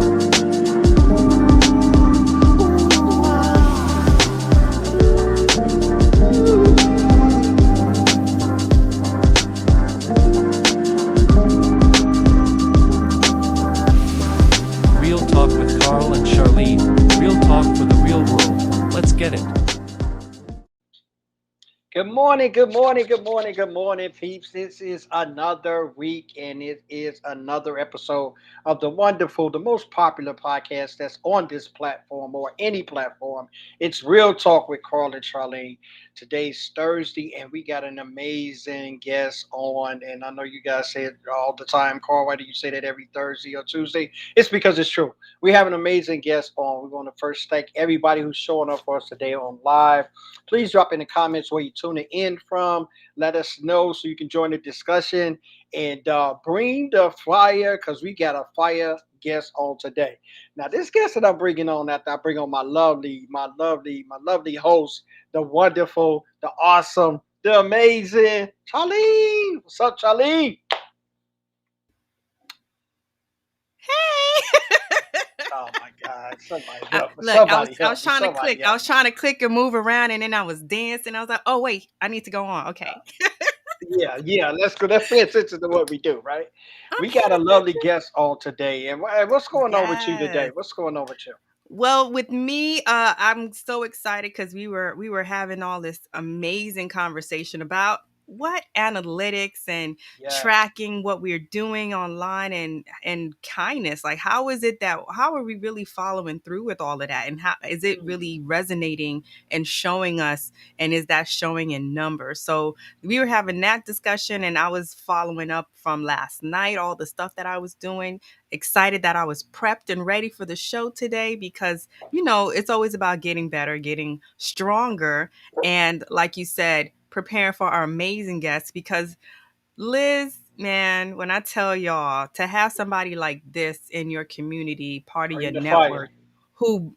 Real Talk with Carl and Charlene. Real talk for the real world. Let's get it. Good morning, good morning, good morning, good morning, peeps. This is another week and it is another episode of the wonderful, the most popular podcast that's on this platform or any platform. It's Real Talk with Carl and Charlene. Today's Thursday and we got an amazing guest on. And I know you guys say it all the time, Carl. Why do you say that every Thursday or Tuesday? It's because it's true. We have an amazing guest on. We're going to first thank everybody who's showing up for us today on live. Please drop in the comments where you're tuning in from. Let us know so you can join the discussion and bring the fire because we got a fire guest on today. Now, this guest that I'm bringing on after I bring on my lovely host, the wonderful, the awesome, the amazing Charlene. What's up, Charlene? Oh my God! Somebody I, help me! look, I was Somebody I help was me! trying to Somebody click. I help was me! trying to click and move around, and then I was dancing. I was like, "Oh wait, I need to go on." Okay. Yeah. Let's go. Let's pay attention to what we do, right? I'm We got a paying lovely attention. guest on today, and what's going on with you today? Yes. What's going on with you? Well, with me, I'm so excited because we were having all this amazing conversation about what analytics and Yes. tracking what we're doing online and kindness. Like, how are we really following through with all of that, and how is it Mm. really resonating and showing us, and is that showing in numbers? So we were having that discussion, and I was following up from last night, all the stuff that I was doing, excited that I was prepped and ready for the show today because, it's always about getting better, getting stronger. And like you said, preparing for our amazing guests because Liz, man, when I tell y'all to have somebody like this in your community, part of your Bring the fire. network,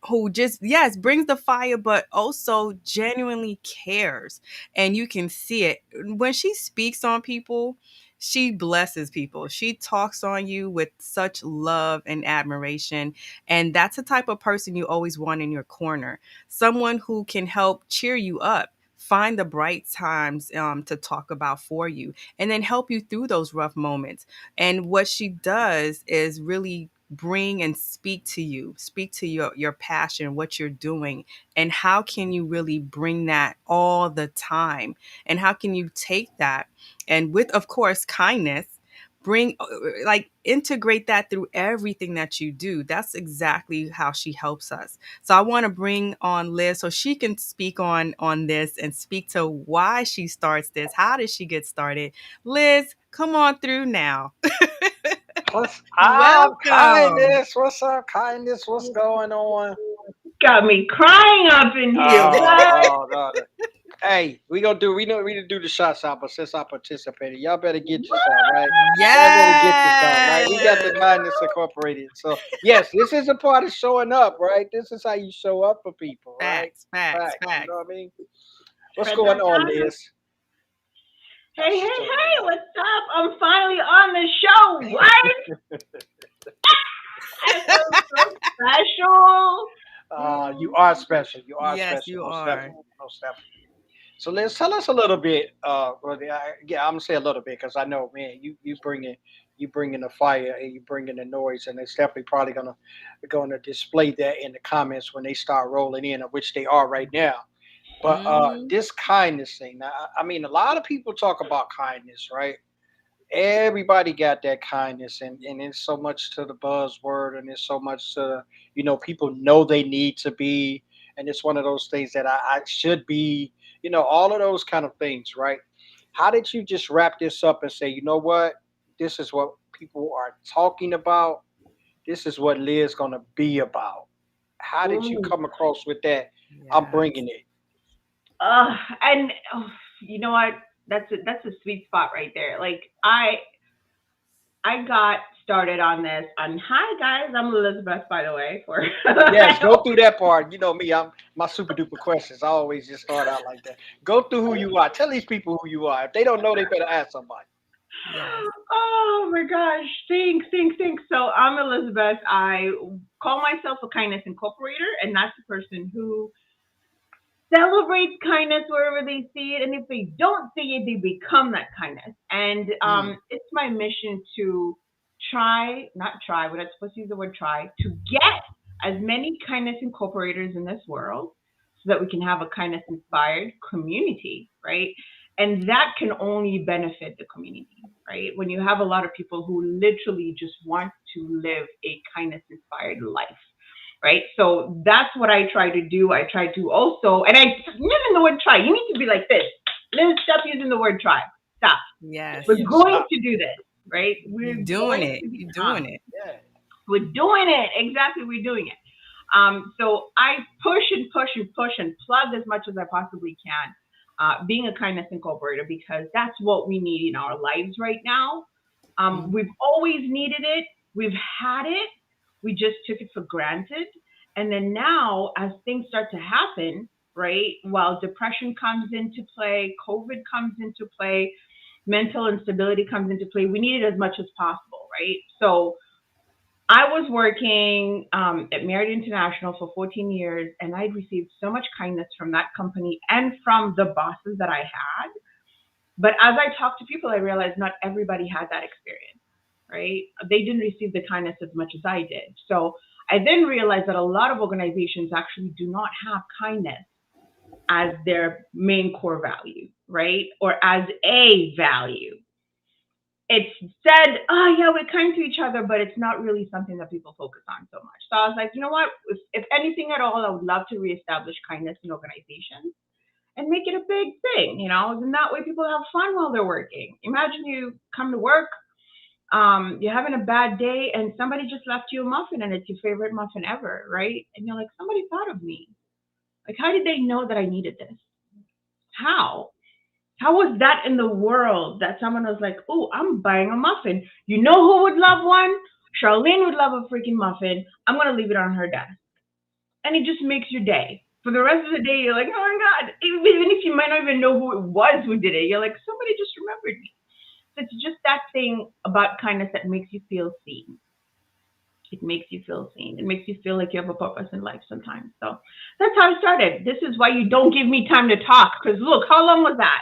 who just, yes, brings the fire, but also genuinely cares, and you can see it when she speaks on people. She blesses people. She talks on you with such love and admiration, and that's the type of person you always want in your corner. Someone who can help cheer you up, find the bright times to talk about for you, and then help you through those rough moments. And what she does is really bring and speak to your passion, what you're doing, and how can you really bring that all the time, and how can you take that and, with of course kindness, bring, like, integrate that through everything that you do. That's exactly how she helps us. So I want to bring on Liz so she can speak on this and speak to why she starts this. How did she get started? Liz, come on through now. What's up, Welcome. kindness? What's up, kindness? What's going on? Got me crying up in here. Oh What? no, no, no. Hey, we know we didn't do the shots out, but since I participated, y'all better get yourself right. Y'all better get yourself right. We got the Yes. Kindness Incorporated. So yes, this is a part of showing up, right? This is how you show up for people, right? Facts, facts, Facts. You facts. know what I mean? What's Spread going that on, time. Liz? Hey, How's hey, she joining hey, up? what's up? I'm finally on the show. What? I feel so special. You are special. You are Yes, special. you Most are. definitely. Most definitely. So let's tell us a little bit. Yeah, I'm gonna say a little bit because I know, man, you bringing the fire and you bringing the noise, and it's definitely probably gonna display that in the comments when they start rolling in, of which they are right now. But Hmm. this kindness thing, now, I mean, a lot of people talk about kindness, right? Everybody got that kindness, and it's so much to the buzzword, and it's so much to, people know they need to be, and it's one of those things that I should be, all of those kind of things, right? How did you just wrap this up and say, you know what, this is what people are talking about, this is what Liz gonna be about? How did you Ooh. come across with that? I'm Yes. bringing it. And you know what? That's a sweet spot right there. Like I got started on this. And hi guys, I'm Elizabeth, by the way. For Yes, go through that part. You know me, I'm my super duper questions. I always just start out like that. Go through who you are. Tell these people who you are. If they don't know, they better ask somebody. Yes. Oh my gosh. Thanks. So I'm Elizabeth. I call myself a kindness incorporator, and that's the person who celebrates kindness wherever they see it. And if they don't see it, they become that kindness. And it's my mission to not try, we're not supposed to use the word try, to get as many kindness incorporators in this world so that we can have a kindness inspired community, right? And that can only benefit the community, right? When you have a lot of people who literally just want to live a kindness inspired life, right? So that's what I try to do. I try to also, and I using the word try. You need to be like this. Liz, stop using the word try. Stop. Yes. We're going Stop. to do this, right? You're We're doing going it. to You're become. doing it. Yeah. We're doing it. Exactly, we're doing it. So I push and push and push and plug as much as I possibly can, being a kindness incorporator, because that's what we need in our lives right now. We've always needed it. We've had it. We just took it for granted. And then now, as things start to happen, right, while depression comes into play, COVID comes into play, mental instability comes into play, we need it as much as possible, right? So I was working at Marriott International for 14 years, and I'd received so much kindness from that company and from the bosses that I had. But as I talked to people, I realized not everybody had that experience, right? They didn't receive the kindness as much as I did. So I then realized that a lot of organizations actually do not have kindness as their main core value, right? Or as a value. It's said, oh yeah, we're kind to each other, but it's not really something that people focus on so much. So I was like, you know what? If anything at all, I would love to reestablish kindness in organizations and make it a big thing, and that way people have fun while they're working. Imagine you come to work, you're having a bad day, and somebody just left you a muffin, and it's your favorite muffin ever, right? And you're like, somebody thought of me. Like, how did they know that I needed this? How? How was that in the world that someone was like, oh, I'm buying a muffin? You know who would love one? Charlene would love a freaking muffin. I'm going to leave it on her desk. And it just makes your day. For the rest of the day, you're like, oh my God. Even if you might not even know who it was who did it, you're like, somebody just remembered me. So it's just that thing about kindness that makes you feel seen. It makes you feel seen. It makes you feel like you have a purpose in life sometimes. So that's how I started. This is why you don't give me time to talk. Because look, how long was that?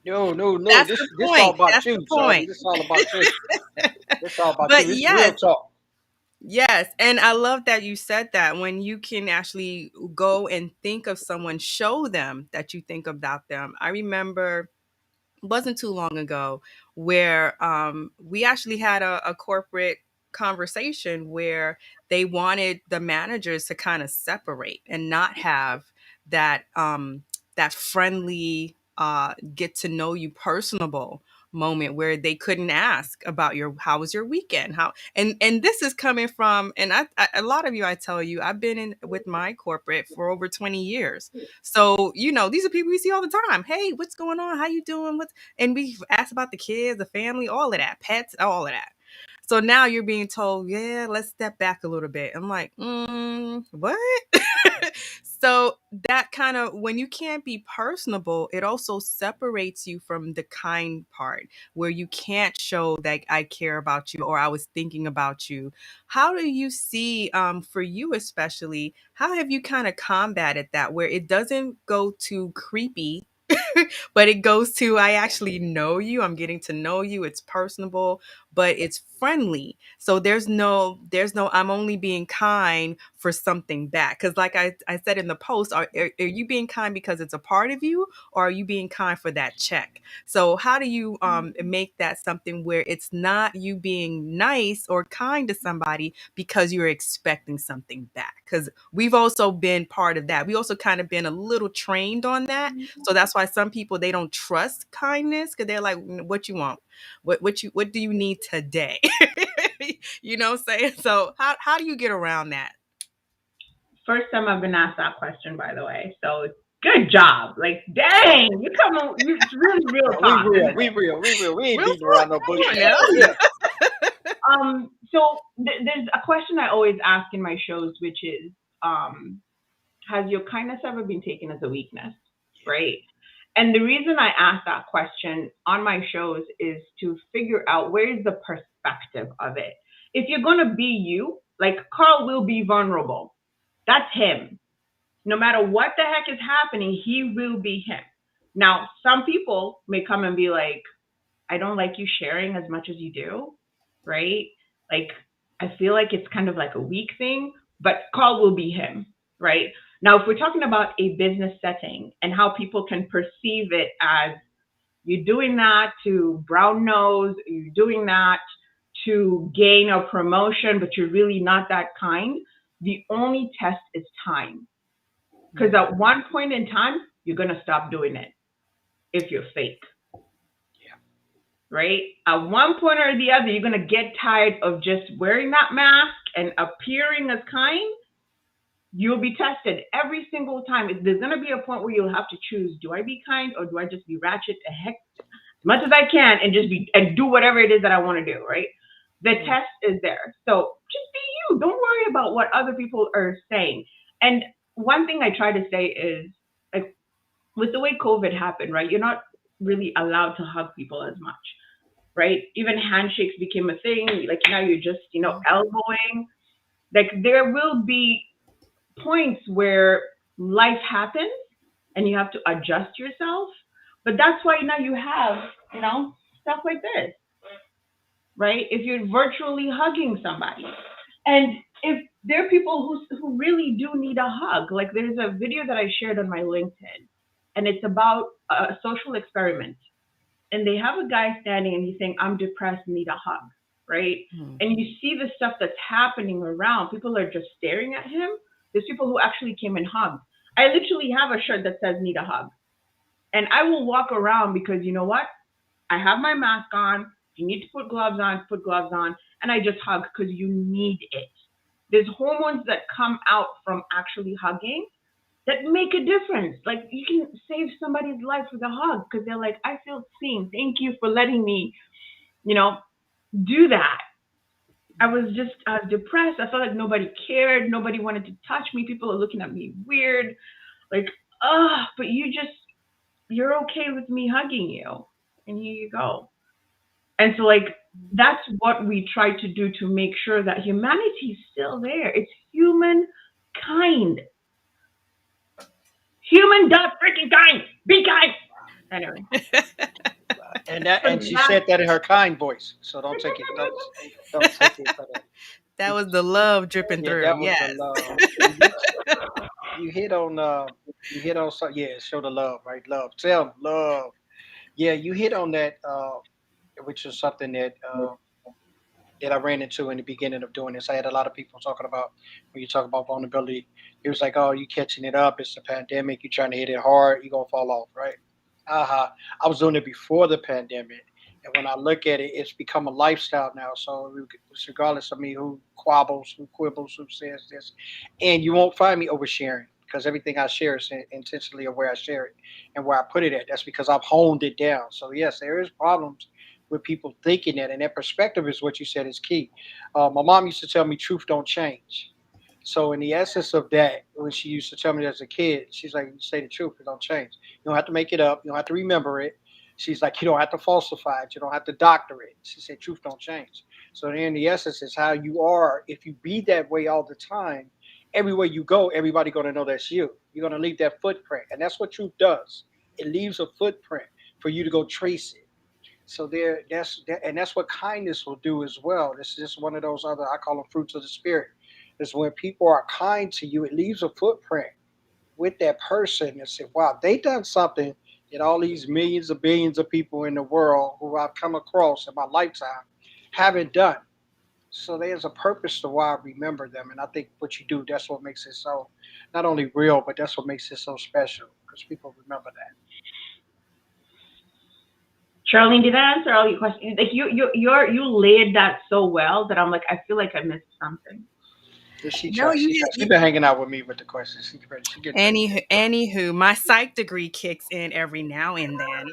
No. That's This the this all point. about That's you, the Charlie. point. This all about you. This all about you. But This is real yes, talk. yes. And I love that you said that when you can actually go and think of someone, show them that you think about them. I remember wasn't too long ago where we actually had a corporate conversation where they wanted the managers to kind of separate and not have that friendly get to know you personable moment where they couldn't ask about your how was your weekend how and this is coming from and a lot of you I tell you I've been in with my corporate for over 20 years, so these are people we see all the time. Hey, what's going on, how you doing, what's and we ask about the kids, the family, all of that, pets, all of that. So now you're being told, yeah, let's step back a little bit. I'm like, what? So that kind of, when you can't be personable, it also separates you from the kind part where you can't show that I care about you or I was thinking about you. How do you see, for you especially, how have you kind of combated that where it doesn't go too creepy? But it goes to I actually know you, I'm getting to know you, it's personable, but it's friendly. So there's no I'm only being kind for something back. Because like I said in the post, are you being kind because it's a part of you, or are you being kind for that check? So how do you make that something where it's not you being nice or kind to somebody because you're expecting something back? Because we've also been part of that. We also kind of been a little trained on that. So that's why some people, they don't trust kindness because they're like, what you want? What do you need today? You know what I'm saying? So how do you get around that? First time I've been asked that question, by the way. So good job. Like, dang, it's really real No, we talk, real. isn't We it? real. We real. We ain't Real beating around talk. no Come bush. on now. Yeah. So there's a question I always ask in my shows, which is, has your kindness ever been taken as a weakness? Right? And the reason I ask that question on my shows is to figure out where's the perspective of it. If you're going to be you, like Carl will be vulnerable. That's him. No matter what the heck is happening, he will be him. Now, some people may come and be like, I don't like you sharing as much as you do, right? Like, I feel like it's kind of like a weak thing, but Carl will be him, right? Now, if we're talking about a business setting and how people can perceive it as you're doing that to brown nose, you're doing that to gain a promotion, but you're really not that kind, the only test is time. Because at one point in time, you're going to stop doing it if you're fake. Right? At one point or the other, you're going to get tired of just wearing that mask and appearing as kind. You'll be tested every single time. There's going to be a point where you'll have to choose, do I be kind or do I just be ratchet the heck as much as I can and just be and do whatever it is that I want to do, right? The test is there. So just be you. Don't worry about what other people are saying. And one thing I try to say is, like, with the way COVID happened, right? You're not really allowed to hug people as much, right? Even handshakes became a thing. Like now you're just, elbowing. Like there will be points where life happens and you have to adjust yourself. But that's why now you have, stuff like this, right? If you're virtually hugging somebody. And if there are people who really do need a hug, like there's a video that I shared on my LinkedIn, and it's about a social experiment. And they have a guy standing and he's saying, I'm depressed, need a hug, right? And you see the stuff that's happening around. People are just staring at him. There's people who actually came and hugged. I literally have a shirt that says need a hug. And I will walk around because you know what? I have my mask on. If you need to put gloves on, put gloves on. And I just hug because you need it. There's hormones that come out from actually hugging that make a difference. Like you can save somebody's life with a hug because they're like, I feel seen. Thank you for letting me, do that. I was depressed. I felt like nobody cared. Nobody wanted to touch me. People are looking at me weird. Like, but you're okay with me hugging you. And here you go. And so like, that's what we try to do to make sure that humanity is still there. It's humankind. Human dot freaking kind. Be kind. Anyway. And she said that in her kind voice. So don't take it. Don't take it for that. That was the love dripping through. That was yes. the love. You hit on something. Yeah, show the love, right? Love. Tell them love. Yeah, you hit on that, which is something that I ran into in the beginning of doing this. I had a lot of people talking about when you talk about vulnerability. It was like, oh, you catching it up. It's a pandemic. You're trying to hit it hard. You're going to fall off, right? I was doing it before the pandemic. And when I look at it, it's become a lifestyle now. So regardless of me who quibbles, who says this, and you won't find me oversharing because everything I share is intentionally of where I share it and where I put it at. That's because I've honed it down. So yes, there is problems with people thinking that, and that perspective is what you said is key. My mom used to tell me truth don't change. So in the essence of that, when she used to tell me as a kid, she's like, you say the truth, it don't change. You don't have to make it up. You don't have to remember it. She's like, you don't have to falsify it. You don't have to doctor it. She said, truth don't change. So in the essence is how you are. If you be that way all the time, everywhere you go, everybody going to know that's you. You're going to leave that footprint. And that's what truth does. It leaves a footprint for you to go trace it. So that's what kindness will do as well. This is just one of those other, I call them fruits of the spirit. Is when people are kind to you, it leaves a footprint with that person and say, wow, they done something that all these millions of billions of people in the world who I've come across in my lifetime haven't done. So there's a purpose to why I remember them. And I think what you do, that's what makes it so not only real, but that's what makes it so special because people remember that. Charlene, did I answer all your questions? Like you laid that so well that I'm like, I feel like I missed something. She's been hanging out with me with the questions. Anywho, my psych degree kicks in every now and then.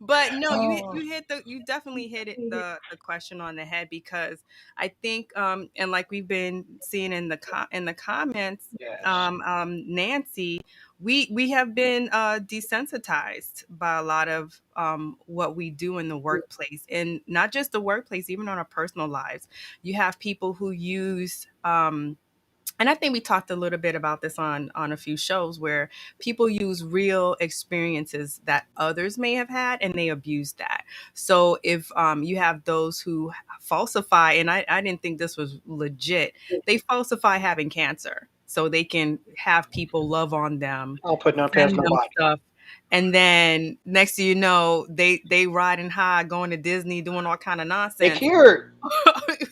But no, Oh, you definitely hit it the question on the head, because I think and like we've been seeing in the comments, yes. Nancy, we have been desensitized by a lot of what we do in the workplace, and not just the workplace, even on our personal lives. You have people who use and I think we talked a little bit about this on a few shows, where people use real experiences that others may have had and they abuse that. So if you have those who falsify, and I didn't think this was legit, they falsify having cancer so they can have people love on them, I don't put none past send them nobody. stuff. And then next thing you know, they riding high, going to Disney, doing all kind of They nonsense. cured.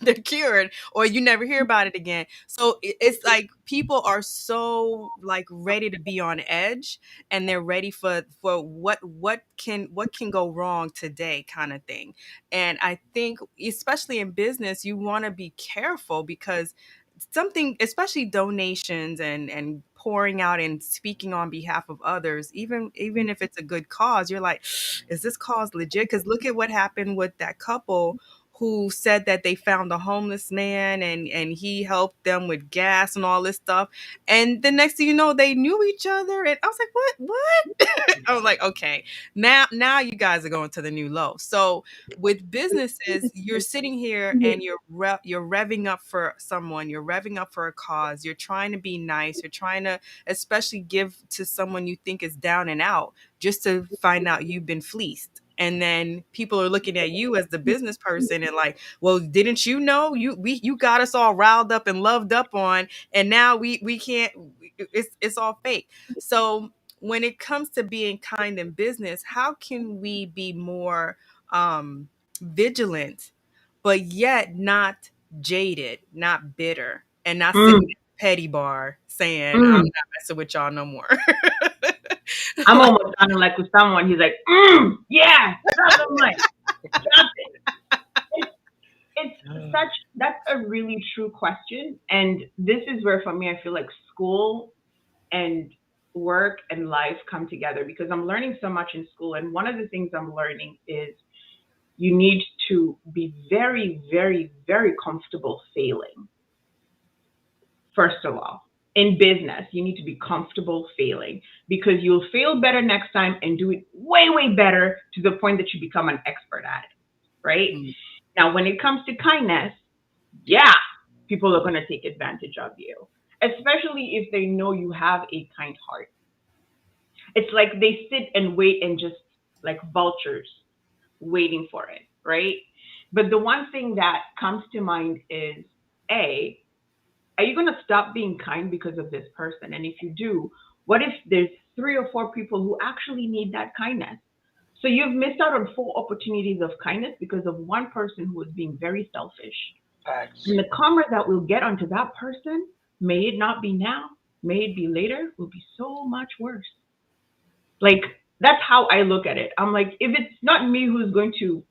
They're cured, or you never hear about it again. So it's like people are so like ready to be on edge, and they're ready for what can go wrong today, kind of thing. And I think especially in business, you want to be careful, because something, especially donations and pouring out and speaking on behalf of others, even if it's a good cause, you're like, is this cause legit? Because look at what happened with that couple who said that they found a homeless man, and he helped them with gas and all this stuff, and the next thing you know, they knew each other, and I was like, what I was like, okay, now you guys are going to the new low. So with businesses, you're sitting here and you're revving up for someone, you're revving up for a cause, you're trying to be nice, you're trying to especially give to someone you think is down and out, just to find out you've been fleeced. And then people are looking at you as the business person and like, well, didn't you know, you got us all riled up and loved up on, and now we can't, it's all fake. So when it comes to being kind in business, how can we be more vigilant, but yet not jaded, not bitter, and not sitting Mm, at the petty bar saying, I'm mm. not messing with y'all no more. I'm Like, almost sounding like with someone. He's like, yeah, drop the mic, drop it. It's such that's a really true question, and this is where for me I feel like school and work and life come together, because I'm learning so much in school, and one of the things I'm learning is you need to be very, very, very comfortable failing. First of all, in business, you need to be comfortable failing, because you'll fail better next time and do it way, way better, to the point that you become an expert at it, right? mm, Now, when it comes to kindness, yeah, people are going to take advantage of you, especially if they know you have a kind heart. It's like they sit and wait, and just like vultures waiting for it, right? But the one thing that comes to mind is, A, are you going to stop being kind because of this person? And if you do, what if there's three or four people who actually need that kindness? So you've missed out on four opportunities of kindness because of one person who was being very selfish. Facts. And the karma that we'll get onto that person, may it not be now, may it be later, will be so much worse. Like, that's how I look at it. I'm like, if it's not me who's going to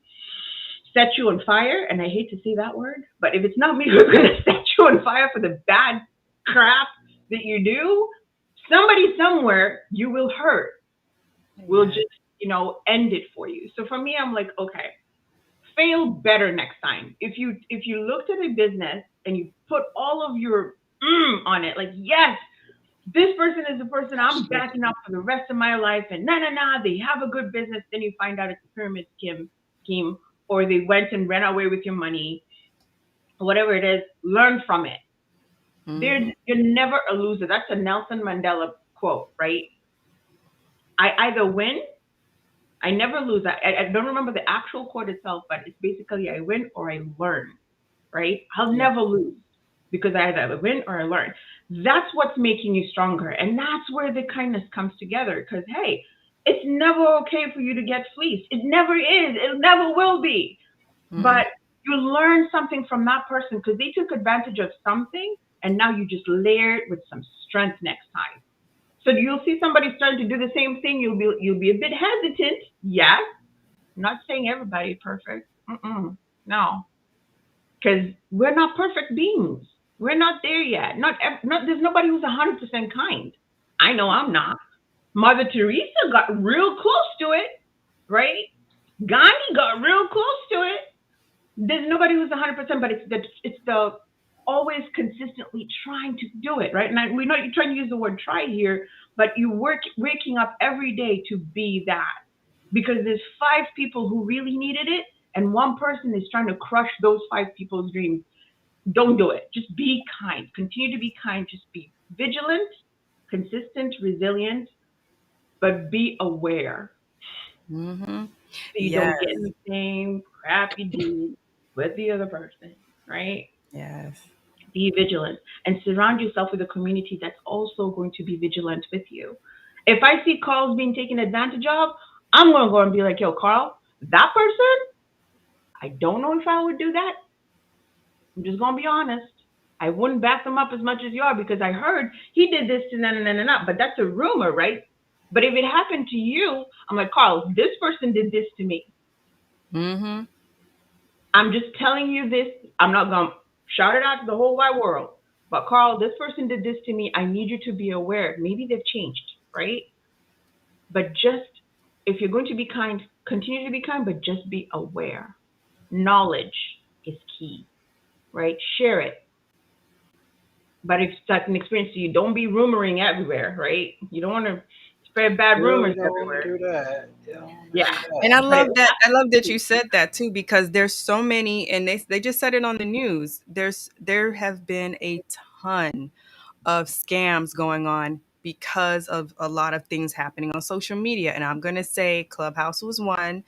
set you on fire, and I hate to say that word, but if it's not me who's going to set you on fire for the bad crap that you do, somebody somewhere you will hurt will just, end it for you. So for me, I'm like, okay, fail better next time. If you looked at a business and you put all of your on it, like, yes, this person is the person I'm backing up for the rest of my life, and they have a good business, then you find out it's a pyramid scheme, or they went and ran away with your money, whatever it is, learn from it. mhm, You're never a loser. That's a Nelson Mandela quote, right? I either win, I never lose. I don't remember the actual quote itself, but it's basically I win or I learn, right? I'll yeah, never lose, because I either win or I learn. That's what's making you stronger. And that's where the kindness comes together. Because, hey, it's never okay for you to get fleeced. It never is. It never will be. mhm, But you learn something from that person, because they took advantage of something, and now you just layer it with some strength next time. So you'll see somebody starting to do the same thing. You'll be a bit hesitant. Yes. I'm not saying everybody perfect. No, because we're not perfect beings. We're not there yet. Not there's nobody who's 100% kind. I know I'm not. Mother Teresa got real close to it, right? Gandhi got real close to it. There's nobody who's 100%, but it's the always consistently trying to do it, right? And we know you're trying to use the word try here, but you work waking up every day to be that, because there's five people who really needed it, and one person is trying to crush those five people's dreams. Don't do it. Just be kind. Continue to be kind. Just be vigilant, consistent, resilient, but be aware Mm-hmm. so you Yes. don't get in the same crap you do with the other person, right? Yes. Be vigilant and surround yourself with a community that's also going to be vigilant with you. If I see Carl's being taken advantage of, I'm going to go and be like, yo, Carl, that person, I don't know if I would do that. I'm just going to be honest. I wouldn't back them up as much as you are, because I heard he did this and then and up. But that's a rumor, right? But if it happened to you, I'm like, Carl, this person did this to me. Mm-hmm. I'm just telling you this. I'm not going to shout it out to the whole wide world. But Carl, this person did this to me. I need you to be aware. Maybe they've changed, right? But just, if you're going to be kind, continue to be kind, but just be aware. Knowledge is key, right? Share it. But if that's an experience to you, don't be rumoring everywhere, right? You don't want to spread bad Really rumors don't want to everywhere. do that. Yeah. Yeah. And I But love it, that. I love that you said that too, because there's so many, and they just said it on the news. There have been a ton of scams going on because of a lot of things happening on social media, and I'm gonna say Clubhouse was one,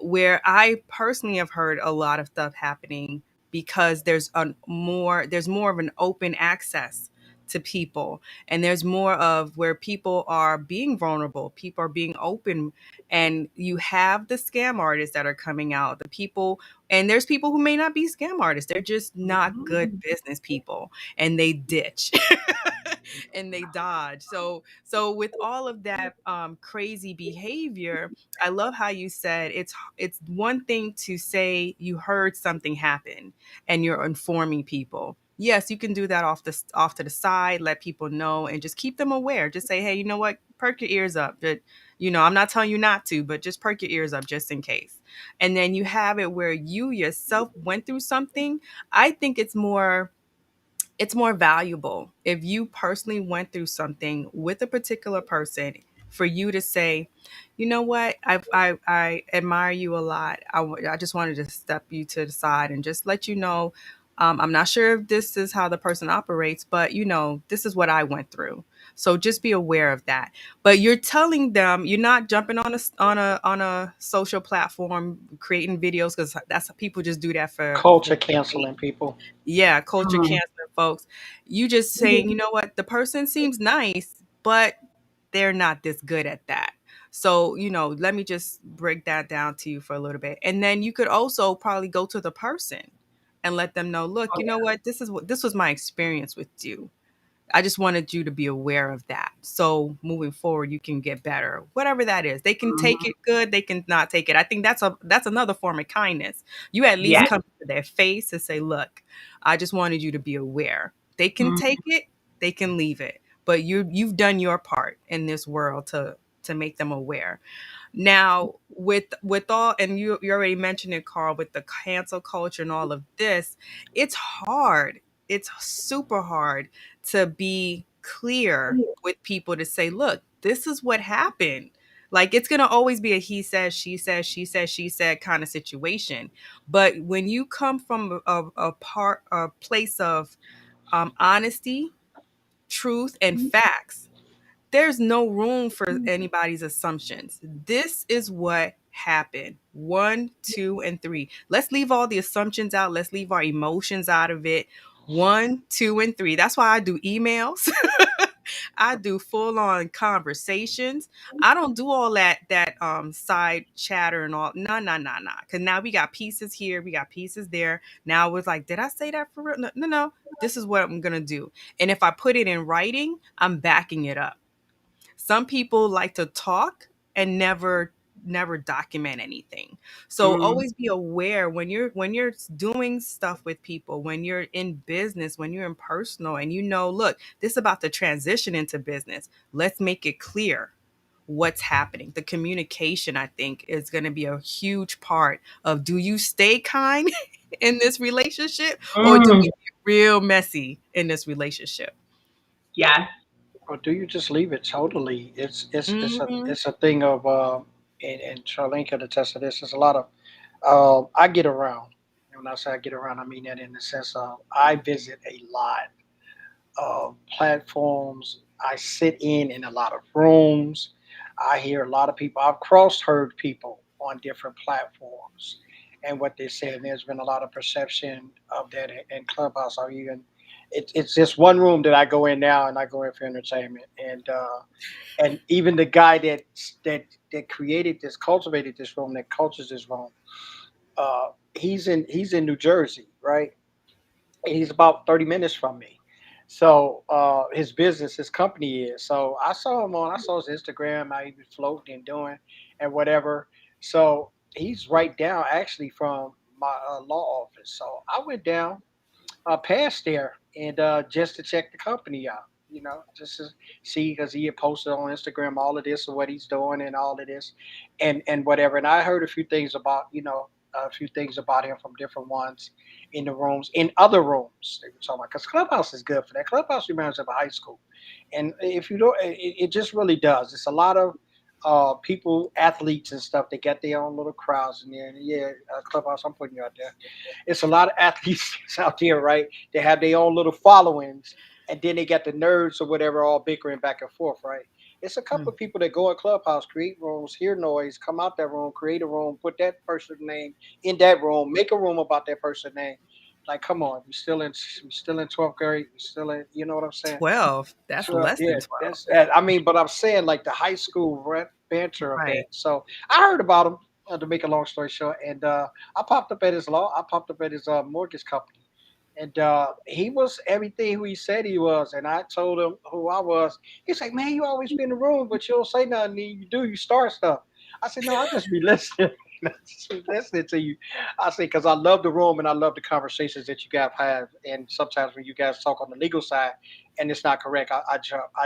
where I personally have heard a lot of stuff happening because there's more of an open access to people, and there's more of where people are being vulnerable, people are being open, and you have the scam artists that are coming out, the people, and there's people who may not be scam artists, they're just not good business people, and they ditch and they dodge. So with all of that crazy behavior, I love how you said it's one thing to say you heard something happen and you're informing people. Yes, you can do that off to the side, let people know, and just keep them aware. Just say, hey, you know what? Perk your ears up. But I'm not telling you not to, but just perk your ears up just in case. And then you have it where you yourself went through something. I think it's more valuable if you personally went through something with a particular person, for you to say, you know what, I admire you a lot. I just wanted to step you to the side and just let you know, I'm not sure if this is how the person operates, but this is what I went through. So just be aware of that. But you're telling them, you're not jumping on a social platform creating videos, because that's people just do that for Culture canceling people. yeah, culture um, cancer, folks. You just saying, you know what, the person seems nice, but they're not this good at that. So, let me just break that down to you for a little bit. And then you could also probably go to the person and let them know, look, oh, you know yeah. what, this was my experience with you. I just wanted you to be aware of that. So moving forward, you can get better. Whatever that is. They can take Mhm. it good, they can not take it. I think that's another form of kindness. You at least Yes. come to their face and say, "Look, I just wanted you to be aware." They can Mhm. take it, they can leave it. But you've done your part in this world to make them aware. Now, with all, and you already mentioned it, Carl, with the cancel culture and all of this, it's hard. It's super hard to be clear with people to say, look, this is what happened. Like, it's gonna always be a he says, she says, she says, she said kind of situation. But when you come from a place of honesty, truth, and facts, there's no room for anybody's assumptions. This is what happened. One, two, and three. Let's leave all the assumptions out. Let's leave our emotions out of it. One, two, and three. That's why I do emails. I do full on conversations. I don't do all that side chatter and all. No, no, no, no. Because now we got pieces here, we got pieces there. Now it's like, did I say that for real? No, no, no. This is what I'm gonna do. And if I put it in writing, I'm backing it up. Some people like to talk and never document anything. So Mhm. always be aware when you're doing stuff with people, when you're in business, when you're in personal, and look, this is about to transition into business. Let's make it clear what's happening. The communication, I think, is going to be a huge part of, do you stay kind in this relationship, or do we Mm, get real messy in this relationship? yes. Or do you just leave it totally? Hmm. It's a thing of and Charlene can attest to this. There's a lot of I get around. And when I say I get around, I mean that in the sense of I visit a lot of platforms. I sit in a lot of rooms. I hear a lot of people. I've cross heard people on different platforms and what they said. And there's been a lot of perception of that in Clubhouse. Or even it's just one room that I go in now, and I go in for entertainment. And even the guy that created this, cultivated this room, that cultures this room, he's in New Jersey, right? He's about 30 minutes from me. So his business, his company is. So I saw his Instagram, how he was floating and doing and whatever. So he's right down actually from my law office. So I went down past there and just to check the company out, just to see because he had posted on Instagram all of this and what he's doing and all of this and whatever. And I heard a few things about a few things about him from different ones in the rooms in other rooms they were talking about because Clubhouse is good for that. Clubhouse reminds me of a high school, and if you don't, it just really does. It's a lot of people, athletes and stuff. They got their own little crowds in there. And yeah, Clubhouse, I'm putting you out there. It's a lot of athletes out there, right? They have their own little followings, and then they got the nerds or whatever all bickering back and forth, right? It's a couple of people that go in Clubhouse, create rooms, hear noise, come out that room, create a room, put that person's name in that room, make a room about that person's name. Like, come on, we still in 12th grade, we still in, you know what I'm saying? 12. That's 12, less yeah, than 12. that's that. I mean, but I'm saying like the high school banter of that. Right. So I heard about him. To make a long story short, and I popped up at his law. I popped up at his mortgage company, and he was everything who he said he was. And I told him who I was. He's like, "Man, you always be in the room, but you don't say nothing. You do, you start stuff." I said, "No, I just be listening." I just be listening to you. I say because I love the room and I love the conversations that you guys have. And sometimes when you guys talk on the legal side and it's not correct, I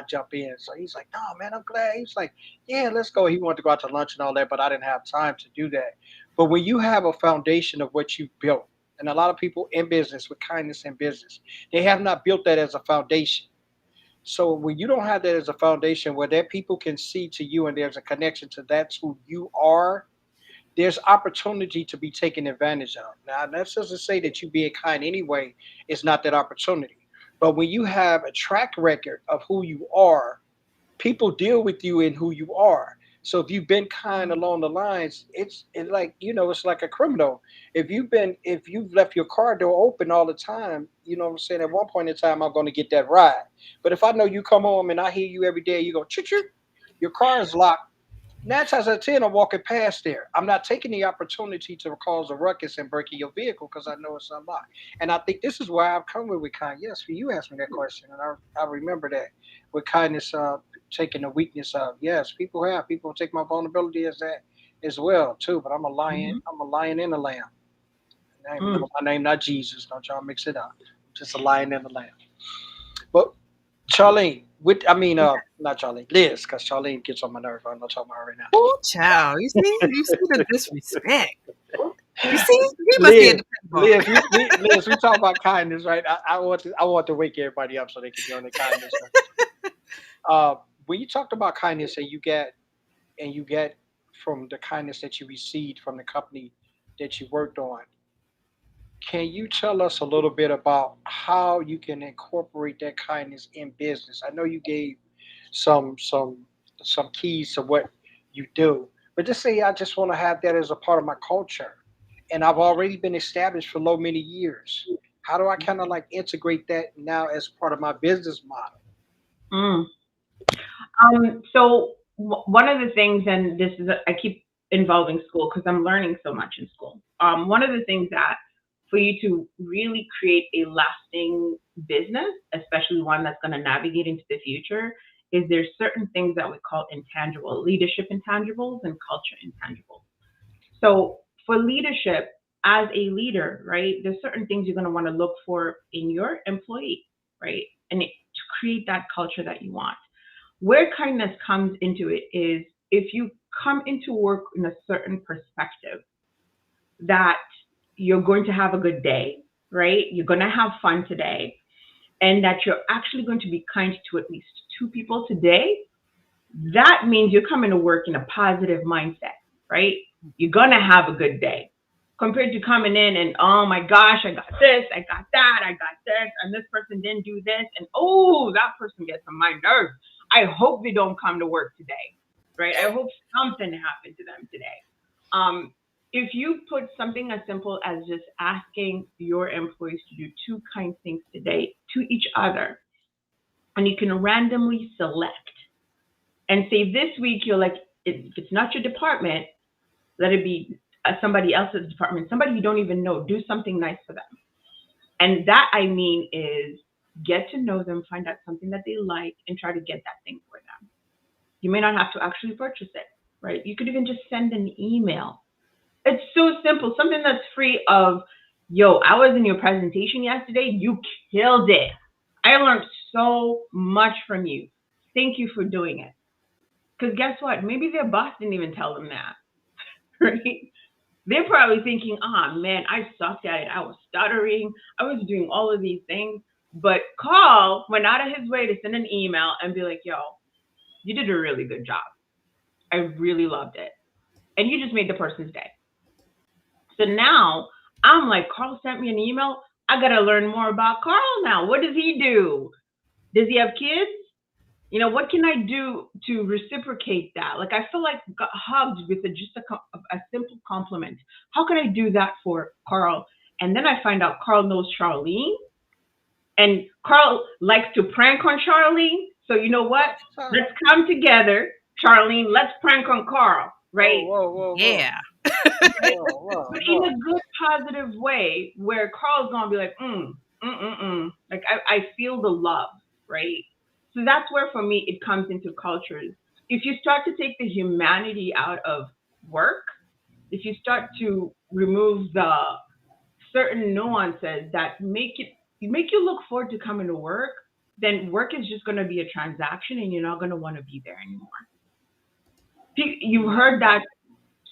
jump in. So he's like, "No, man, I'm glad." He's like, "Yeah, let's go." He wanted to go out to lunch and all that, but I didn't have time to do that. But when you have a foundation of what you built, and a lot of people in business with kindness in business, they have not built that as a foundation. So when you don't have that as a foundation where that people can see to you and there's a connection to that's who you are, there's opportunity to be taken advantage of. Now, that doesn't say that you being kind anyway is not that opportunity. But when you have a track record of who you are, people deal with you in who you are. So if you've been kind along the lines, it's like it's like a criminal. If you've left your car door open all the time, you know what I'm saying. At one point in time, I'm going to get that ride. But if I know you come home and I hear you every day, you go choo choo, your car is locked. 9 times out of 10, I'm walking past there. I'm not taking the opportunity to cause a ruckus and breaking your vehicle because I know it's unlocked. And I think this is why I've come with kindness. Yes, you asked me that question, and I remember that with kindness, taking the weakness of. Yes, people take my vulnerability as that as well too. But I'm a lion. Hmm. I'm a lion and a lamb. Mm. My name not Jesus. Don't y'all mix it up. Just a lion and a lamb. But Charlene, not Charlene, Liz, because Charlene gets on my nerve. I'm not talking about her right now. Oh, child. You see the disrespect. You see, he must be at Liz, the pinball. Liz, we talk about kindness, right? I want to wake everybody up so they can be on the kindness. Uh, when you talked about kindness and you get from the kindness that you received from the company that you worked on, can you tell us a little bit about how you can incorporate that kindness in business? I know you gave some some some keys to what you do, but just say I just want to have that as a part of my culture, and I've already been established for so many years. How do I kind of like integrate that now as part of my business model? Mm. So one of the things, and this is, I keep involving school because I'm learning so much in school. One of the things that for you to really create a lasting business, especially one that's going to navigate into the future, is there's certain things that we call intangible leadership intangibles and culture intangibles. So for leadership, as a leader, right, there's certain things you're going to want to look for in your employee, right, and to create that culture that you want. Where kindness comes into it is if you come into work in a certain perspective that you're going to have a good day, right? You're going to have fun today, and that you're actually going to be kind to at least two people today, that means you're coming to work in a positive mindset, right? You're going to have a good day compared to coming in and, oh my gosh, I got this, I got that, I got this, and this person didn't do this. And oh, that person gets on my nerves. I hope they don't come to work today, right? I hope something happened to them today. If you put something as simple as just asking your employees to do two kind things today to each other, and you can randomly select and say this week, you're like, if it's not your department, let it be somebody else's department, somebody you don't even know, do something nice for them. And that, I mean, is get to know them, find out something that they like, and try to get that thing for them. You may not have to actually purchase it, right? You could even just send an email. It's so simple, something that's free of, yo, I was in your presentation yesterday, you killed it. I learned so much from you. Thank you for doing it. Because guess what? Maybe their boss didn't even tell them that, right? They're probably thinking, oh man, I sucked at it. I was stuttering. I was doing all of these things. But Carl went out of his way to send an email and be like, yo, you did a really good job. I really loved it. And you just made the person's day. So now I'm like, Carl sent me an email. I got to learn more about Carl now. What does he do? Does he have kids? You know, what can I do to reciprocate that? Like, I feel like got hugged with just a simple compliment. How can I do that for Carl? And then I find out Carl knows Charlene. And Carl likes to prank on Charlene. So you know what? Let's come together, Charlene. Let's prank on Carl, right? Whoa. Yeah. But in a good, positive way, where Carl's gonna be like, like I feel the love, right? So that's where, for me, it comes into cultures. If you start to take the humanity out of work, if you start to remove the certain nuances that make you look forward to coming to work, then work is just going to be a transaction, and you're not going to want to be there anymore. You've heard that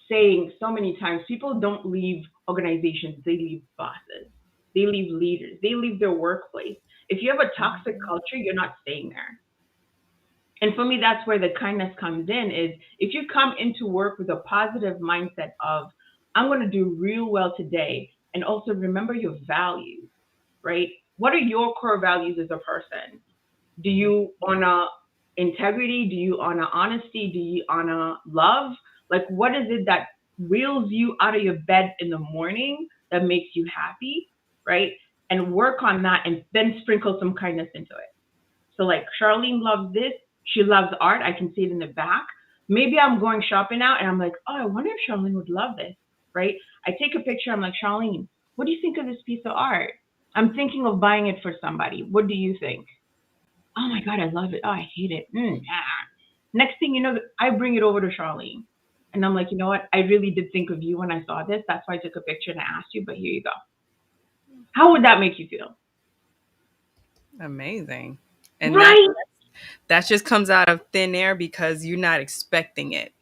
saying so many times. People don't leave organizations, they leave bosses, they leave leaders, they leave their workplace. If you have a toxic culture, you're not staying there. And for me, that's where the kindness comes in, is if you come into work with a positive mindset of, I'm going to do real well today, and also remember your values, right? What are your core values as a person? Do you honor integrity? Do you honor honesty? Do you honor love? Like, what is it that wheels you out of your bed in the morning that makes you happy, right? And work on that, and then sprinkle some kindness into it. So like, Charlene loves this. She loves art. I can see it in the back. Maybe I'm going shopping out and I'm like, oh, I wonder if Charlene would love this, right? I take a picture. I'm like, Charlene, what do you think of this piece of art? I'm thinking of buying it for somebody. What do you think? Oh my God, I love it. Oh, I hate it. Next thing you know, I bring it over to Charlene. And I'm like, you know what? I really did think of you when I saw this. That's why I took a picture and I asked you, but here you go. How would that make you feel? Amazing. And right? that just comes out of thin air because you're not expecting it.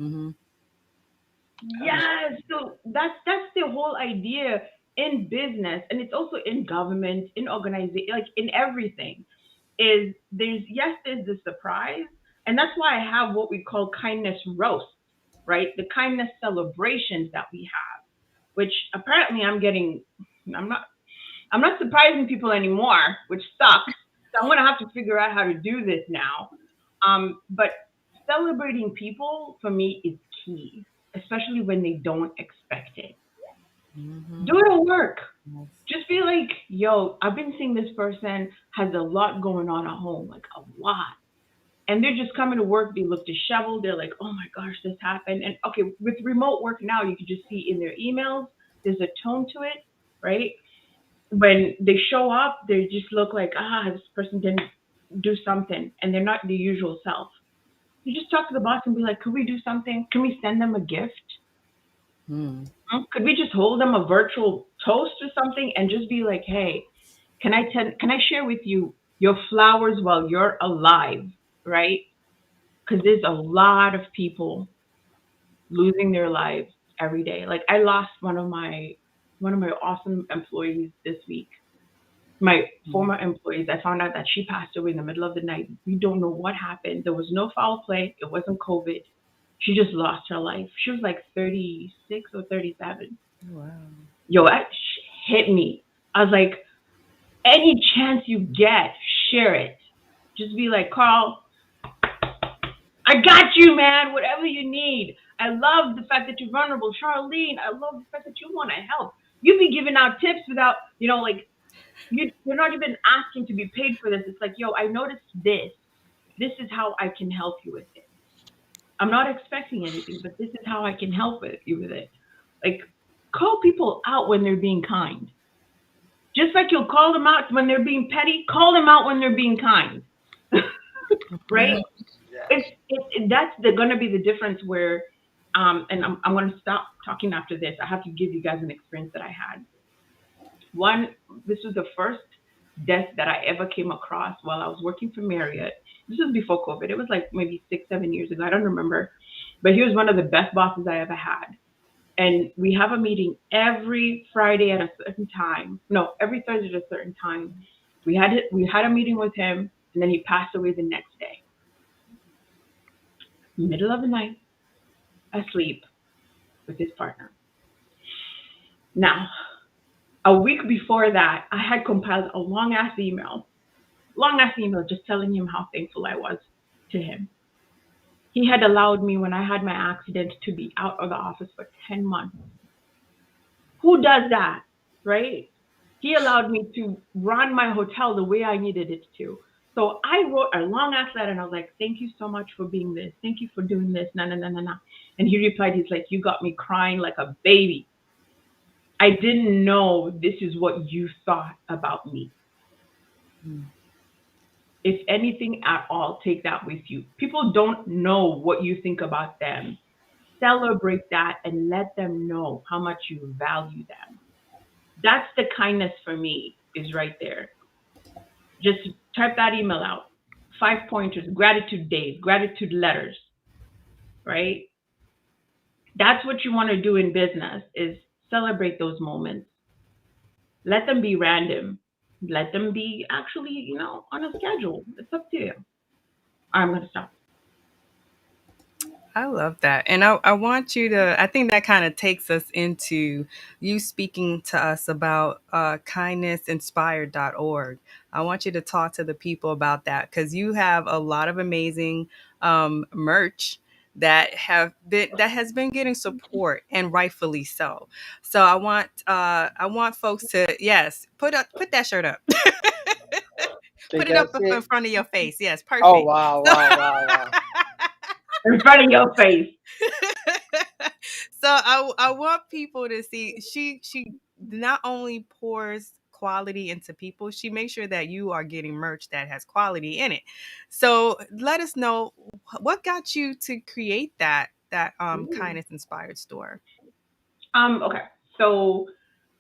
Mm-hmm. Yes. So that's the whole idea in business, and it's also in government, in organization, like in everything. Is there's the surprise, and that's why I have what we call kindness roasts, right? The kindness celebrations that we have, which apparently I'm not surprising people anymore, which sucks. So I'm gonna have to figure out how to do this now. But celebrating people for me is key, especially when they don't expect it. Mm-hmm. Do it at work. Just be like, yo, I've been seeing this person has a lot going on at home, like a lot. And they're just coming to work, they look disheveled, they're like, oh my gosh, this happened. And okay, with remote work now, you can just see in their emails, there's a tone to it, right? When they show up, they just look like, this person didn't do something, and they're not the usual self. You just talk to the boss and be like, could we do something? Can we send them a gift? Could we just hold them a virtual toast or something and just be like, hey, can I share with you your flowers while you're alive, right? because there's a lot of people losing their lives every day. Like I lost one of my awesome employees this week. My former employees, I found out that she passed away in the middle of the night. We don't know what happened. There was no foul play. It wasn't COVID. She just lost her life. She was like 36 or 37. Wow. Yo, that hit me. I was like, any chance you get, share it. Just be like, Carl, I got you, man. Whatever you need. I love the fact that you're vulnerable. Charlene, I love the fact that you want to help. You be giving out tips without, like, you're not even asking to be paid for this. It's like, yo, I noticed this. This is how I can help you with it. I'm not expecting anything, but this is how I can help you with it. Like, call people out when they're being kind. Just like you'll call them out when they're being petty, call them out when they're being kind. Right? That's going to be the difference where, and I'm going to stop talking after this. I have to give you guys an experience that I had. This was the first death that I ever came across while I was working for Marriott. This was before COVID. It was like maybe 6-7 years ago. I don't remember. But he was one of the best bosses I ever had. And we have a meeting every Friday at a certain time. No, every Thursday at a certain time. We had a meeting with him, and then he passed away the next day. Middle of the night, asleep with his partner. Now, a week before that, I had compiled a long-ass email just telling him how thankful I was to him. He had allowed me, when I had my accident, to be out of the office for 10 months. Who does that, right? He allowed me to run my hotel the way I needed it to. So I wrote a long-ass letter, and I was like, thank you so much for being this. Thank you for doing this. No. And he replied, he's like, you got me crying like a baby. I didn't know this is what you thought about me. If anything at all, take that with you. People don't know what you think about them. Celebrate that and let them know how much you value them. That's the kindness for me, is right there. Just type that email out. 5 pointers, gratitude days, gratitude letters, right? That's what you want to do in business, is celebrate those moments. Let them be random. Let them be actually, on a schedule. It's up to you. I'm going to stop. I love that. And I want you to, I think that kind of takes us into you speaking to us about kindnessinspired.org. I want you to talk to the people about that, because you have a lot of amazing merch that has been getting support, and rightfully so. So I want folks to, yes, put that shirt up. Put it up in front of your face. Yes, perfect. Oh, wow. In front of your face. So I want people to see she not only pours quality into people, she makes sure that you are getting merch that has quality in it. So let us know what got you to create that Kindness Inspired store. Okay. So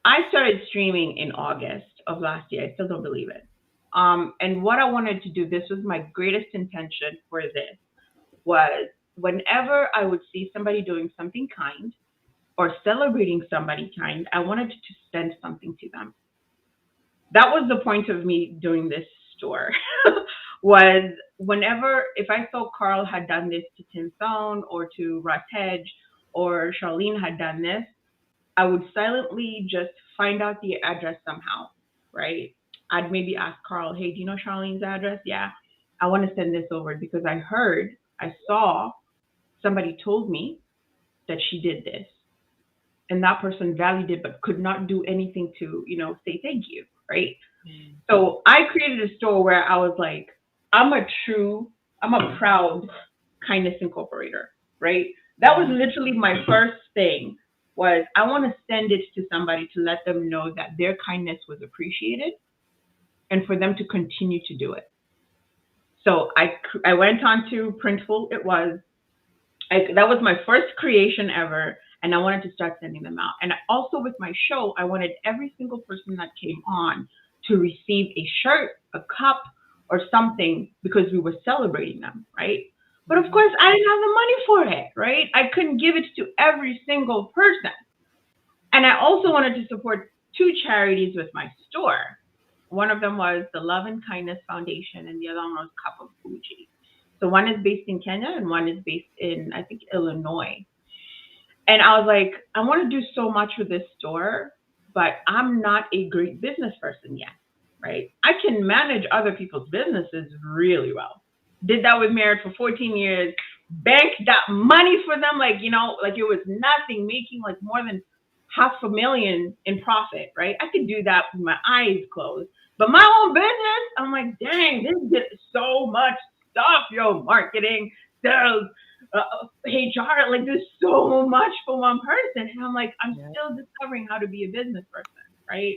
I started streaming in August of last year. I still don't believe it. And what I wanted to do, this was my greatest intention for this, was whenever I would see somebody doing something kind or celebrating somebody kind, I wanted to send something to them. That was the point of me doing this store, was if I saw Carl had done this to Tim Thone or to Russ Hedge, or Charlene had done this, I would silently just find out the address somehow, right? I'd maybe ask Carl, hey, do you know Charlene's address? Yeah, I want to send this over because I saw, somebody told me that she did this. And that person valued it, but could not do anything to, say thank you, right? Mm. So I created a store where I was like, I'm a proud Kindness Incorporator, right? That was literally my first thing, was I want to send it to somebody to let them know that their kindness was appreciated and for them to continue to do it. So I went on to Printful. That was my first creation ever. And I wanted to start sending them out. And also with my show, I wanted every single person that came on to receive a shirt, a cup, or something, because we were celebrating them, right? But of course, I didn't have the money for it, right? I couldn't give it to every single person. And I also wanted to support two charities with my store. One of them was the Love and Kindness Foundation, and the other one was Cup of Fuji. So one is based in Kenya, and one is based in, I think, Illinois. And I was like, I want to do so much with this store, but I'm not a great business person yet, right? I can manage other people's businesses really well. Did that with Merit for 14 years, banked that money for them, like, like it was nothing, making like more than $500,000 in profit, right? I could do that with my eyes closed. But my own business, I'm like, dang, this is so much stuff, marketing, sales, HR, like there's so much for one person. And I'm like, I'm still discovering how to be a business person, right?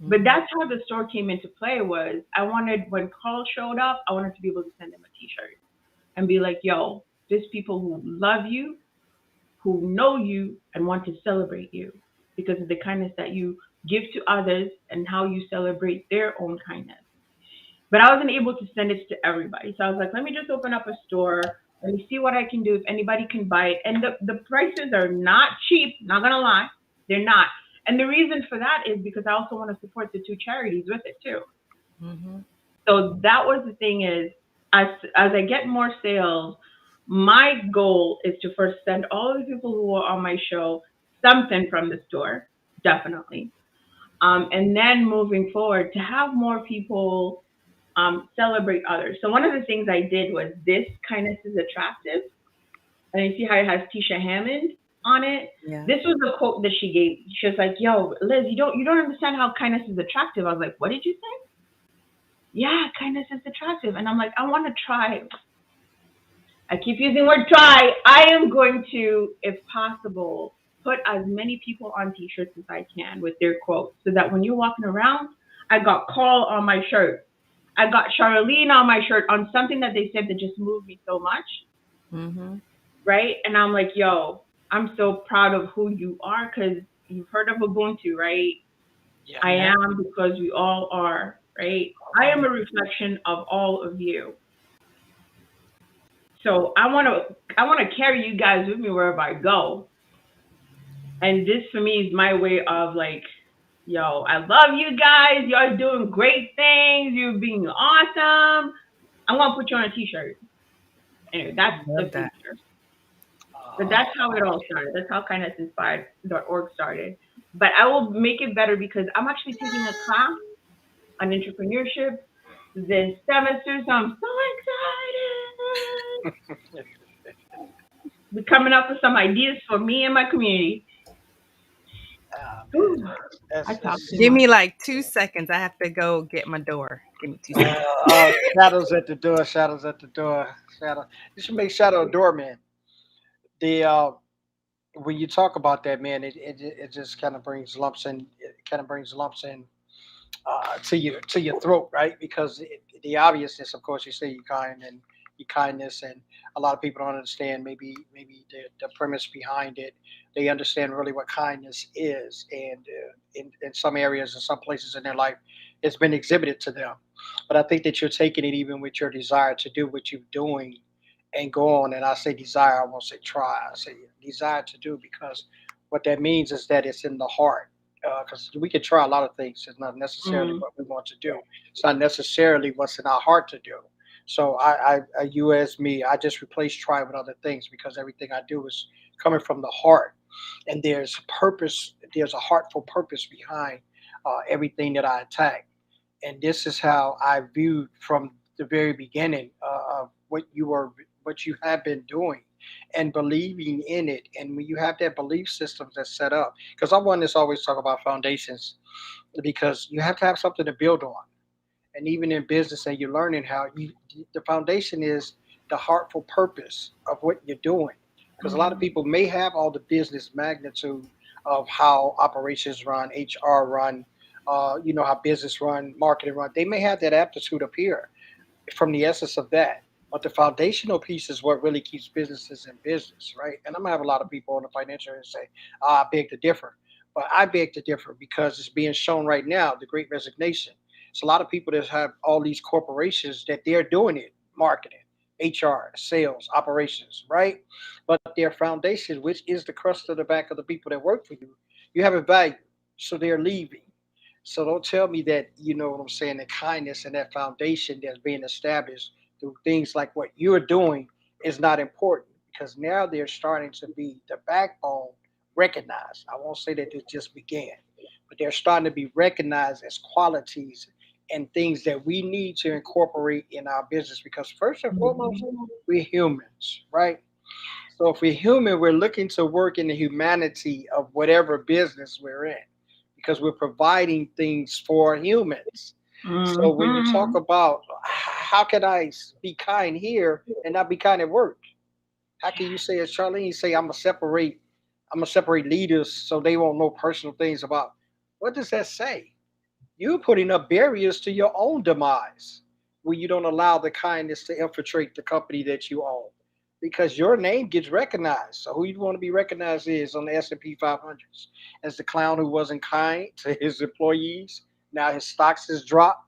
But that's how the store came into play. Was I wanted, when Carl showed up, I wanted to be able to send him a t-shirt and be like, yo, there's people who love you, who know you and want to celebrate you because of the kindness that you give to others and how you celebrate their own kindness. But I wasn't able to send it to everybody. So I was like, let me just open up a store. Let me see what I can do, if anybody can buy it. And the prices are not cheap, not going to lie. They're not. And the reason for that is because I also want to support the two charities with it too. Mm-hmm. So that was the thing is, as I get more sales, my goal is to first send all the people who are on my show something from the store, definitely. And then moving forward to have more people celebrate others. So one of the things I did was this kindness is attractive. And you see how it has Tisha Hammond on it. Yeah. This was the quote that she gave. She was like, "Yo, Liz, you don't understand how kindness is attractive." I was like, "What did you say?" Yeah, kindness is attractive. And I'm like, I want to try. I keep using the word try. I am going to, if possible, put as many people on t-shirts as I can with their quotes so that when you're walking around, I got Carl on my shirt. I got Charlene on my shirt on something that they said that just moved me so much. Mm-hmm. Right? And I'm like, yo, I'm so proud of who you are because you've heard of Ubuntu, right? Yeah. I am because we all are, right? I am a reflection of all of you. So I want to carry you guys with me wherever I go. And this for me is my way of like, yo, I love you guys. Y'all doing great things. You're being awesome. I'm gonna put you on a t-shirt. Anyway, that's the Love that. future. But that's how it all started. That's how kindnessinspired.org started. But I will make it better because I'm actually taking a class on entrepreneurship this semester, so I'm so excited. We're coming up with some ideas for me and my community. Ooh, I talk too Give much. me like 2 seconds. I have to go get my door. Give me 2 seconds. Shadows at the door. Shadows at the door. Shadow. You should make Shadow a doorman. The when you talk about that, man, it just kind of brings lumps in. It kind of brings lumps in to your throat, right? Because the obviousness, of course, you say you're kind and your kindness, and a lot of people don't understand maybe the premise behind it. They understand really what kindness is, and in some areas, in some places in their life, it's been exhibited to them. But I think that you're taking it even with your desire to do what you're doing and go on. And I say desire, I won't say try. I say desire to do because what that means is that it's in the heart because we can try a lot of things. It's not necessarily Mm, what we want to do. It's not necessarily what's in our heart to do. So you as me, I just replace try with other things because everything I do is coming from the heart, and there's purpose. There's a heartful purpose behind everything that I attack, and this is how I viewed from the very beginning of what you have been doing and believing in it. And when you have that belief system that's set up, because I'm one that's always talk about foundations, because you have to have something to build on. And even in business, and you're learning how the foundation is the heartful purpose of what you're doing. Because a lot of mm, people may have all the business magnitude of how operations run, HR run, how business run, marketing run. They may have that aptitude up here from the essence of that. But the foundational piece is what really keeps businesses in business, right? And I'm gonna have a lot of people on the financial and say, I beg to differ. But I beg to differ because it's being shown right now, the great resignation. It's a lot of people that have all these corporations that they're doing it, marketing. HR, sales, operations, right? But their foundation, which is the crust of the back of the people that work for you, you haven't valued. So they're leaving. So don't tell me that, you know what I'm saying, the kindness and that foundation that's being established through things like what you're doing is not important, because now they're starting to be the backbone recognized. I won't say that it just began, but they're starting to be recognized as qualities and things that we need to incorporate in our business, because first and foremost, Mhm. we're humans, right? So if we're human, we're looking to work in the humanity of whatever business we're in, because we're providing things for humans. So when you talk Mhm. about how can I be kind here and not be kind at work, how can you say, as Charlene say, I'm gonna separate leaders so they won't know personal things about? What does that say? You're putting up barriers to your own demise when you don't allow the kindness to infiltrate the company that you own, because your name gets recognized. So who you want to be recognized is on the S&P 500s as the clown who wasn't kind to his employees. Now his stocks has dropped.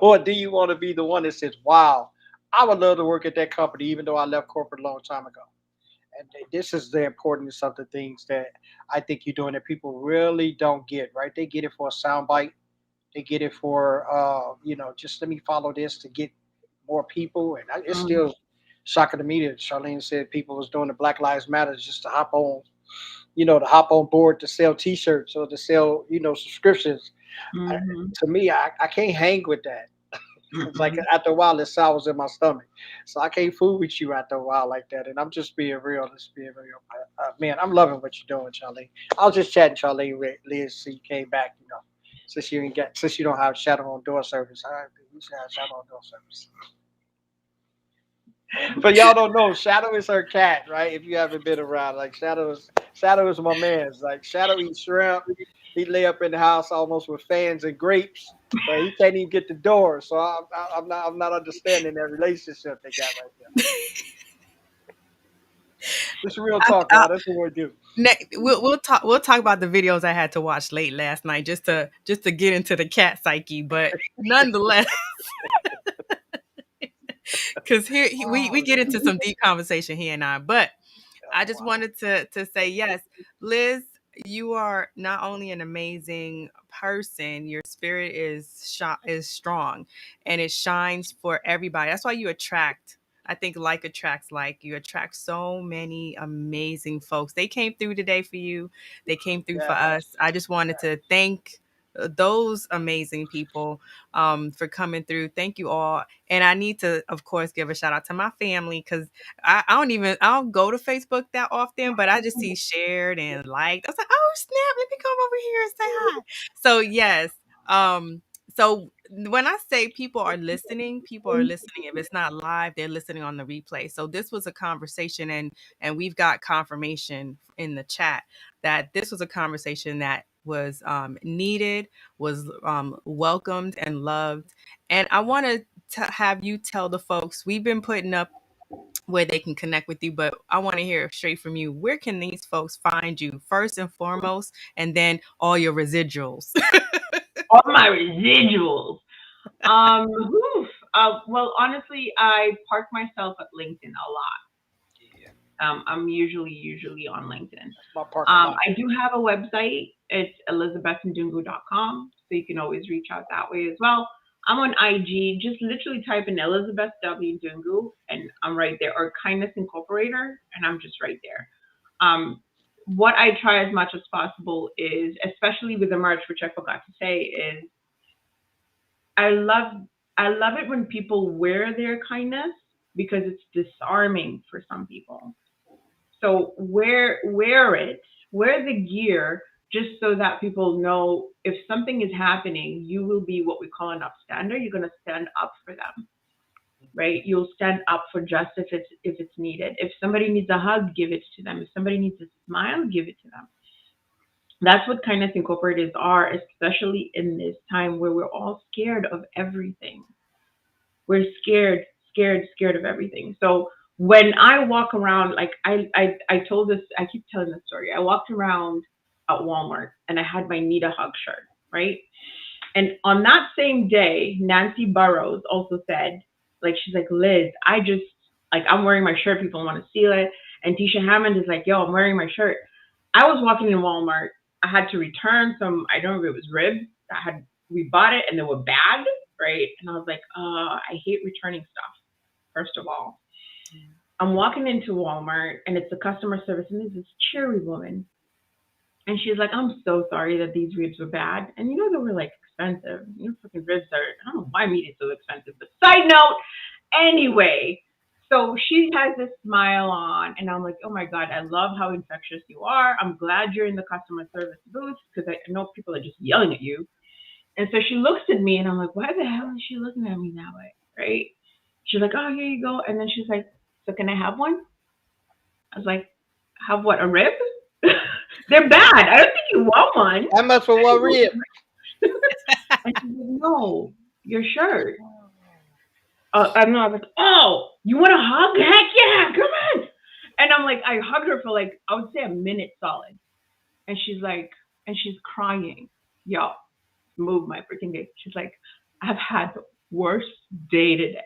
Or do you want to be the one that says, wow, I would love to work at that company even though I left corporate a long time ago? And this is the importance of the things that I think you're doing that people really don't get, right? They get it for a soundbite. They get it for, just let me follow this to get more people. And it's Mhm. still shocking to me that Charlene said people was doing the Black Lives Matter just to hop on board to sell T-shirts or to sell, subscriptions. I, Mhm. to me, I can't hang with that. It's like Mhm. after a while, it sours in my stomach. So I can't fool with you after a while like that. And I'm just being real. Just being real. Man, I'm loving what you're doing, Charlie. I was just chatting, Charlie, with Liz, so you came back. Since you don't have shadow on door service. All right, we should have shadow on door service. But y'all don't know, Shadow is her cat, right? If you haven't been around, like Shadow is my man's. Like Shadow eats shrimp. He lay up in the house almost with fans and grapes, but he can't even get the door. So I'm not understanding that relationship they got right there. This is real I, talk, I, y'all. That's what we do. we'll talk about the videos I had to watch late last night just to get into the cat psyche, but nonetheless, because we Oh, get into some deep conversation, he and I. But I oh just wow. wanted to say yes, Liz, you are not only an amazing person, your spirit is strong, and it shines for everybody. That's why you attract. I think like attracts like. You attract so many amazing folks. They came through today for you. They came through for Yes. us. I just wanted to thank those amazing people for coming through. Thank you all. And I need to, of course, give a shout out to my family, because I don't go to Facebook that often, but I just see shared and liked. I was like, oh snap, let me come over here and say hi. So yes. Um, so when I say people are listening. If it's not live, they're listening on the replay. So this was a conversation, and we've got confirmation in the chat that this was a conversation that was needed, was welcomed and loved. And I want to have you tell the folks, we've been putting up where they can connect with you, but I want to hear straight from you. Where can these folks find you first and foremost, and then all your residuals? All my residuals. Whew. Well, honestly, I park myself at LinkedIn a lot. Yeah, I'm usually on LinkedIn. that's my parking lot. I do have a website. It's elizabethandungu.com, so you can always reach out that way as well. I'm on IG. Just literally type in Elizabeth W. Ndungu, and I'm right there. Or Kindness Incorporator, and I'm just right there. Um, what I try as much as possible is, especially with the merch, which I forgot to say, is I love I love it when people wear their kindness, because it's disarming for some people. So wear it, wear the gear, just so that people know if something is happening, you will be what we call an upstander. You're gonna stand up for them, right? You'll stand up for justice if it's needed. If somebody needs a hug, give it to them. If somebody needs a smile, give it to them. That's what Kindness Incorporated are, especially in this time where we're all scared of everything. We're scared of everything. So when I walk around, like I told this, I keep telling this story. I walked around at Walmart and I had my Need a Hug shirt, right? And on that same day, Nancy Burroughs also said, Like she's like, Liz, I'm wearing my shirt. People want to steal it. And Tisha Hammond is like, yo, I'm wearing my shirt. I was walking in Walmart. I had to return some. I don't know if it was ribs. We bought it and they were bad, right? And I was like, I hate returning stuff. First of all, I'm walking into Walmart and it's the customer service and there's this cheery woman. And she's like, I'm so sorry that these ribs were bad. And they were like expensive. Freaking ribs are, I don't know why meat is so expensive. But side note, anyway, so she has this smile on. And I'm like, oh my God, I love how infectious you are. I'm glad you're in the customer service booth because I know people are just yelling at you. And so she looks at me and I'm like, why the hell is she looking at me that way? Right? She's like, oh, here you go. And then she's like, so can I have one? I was like, have what, a rib? They're bad. I don't think you want one. How much for one rib? And she's like, no, your shirt. I'm not like, oh, you want a hug? Heck yeah, come on. And I'm like, I hugged her for like, I would say a minute solid. And she's like, and she's crying. Yo, move my freaking day. She's like, I've had the worst day today.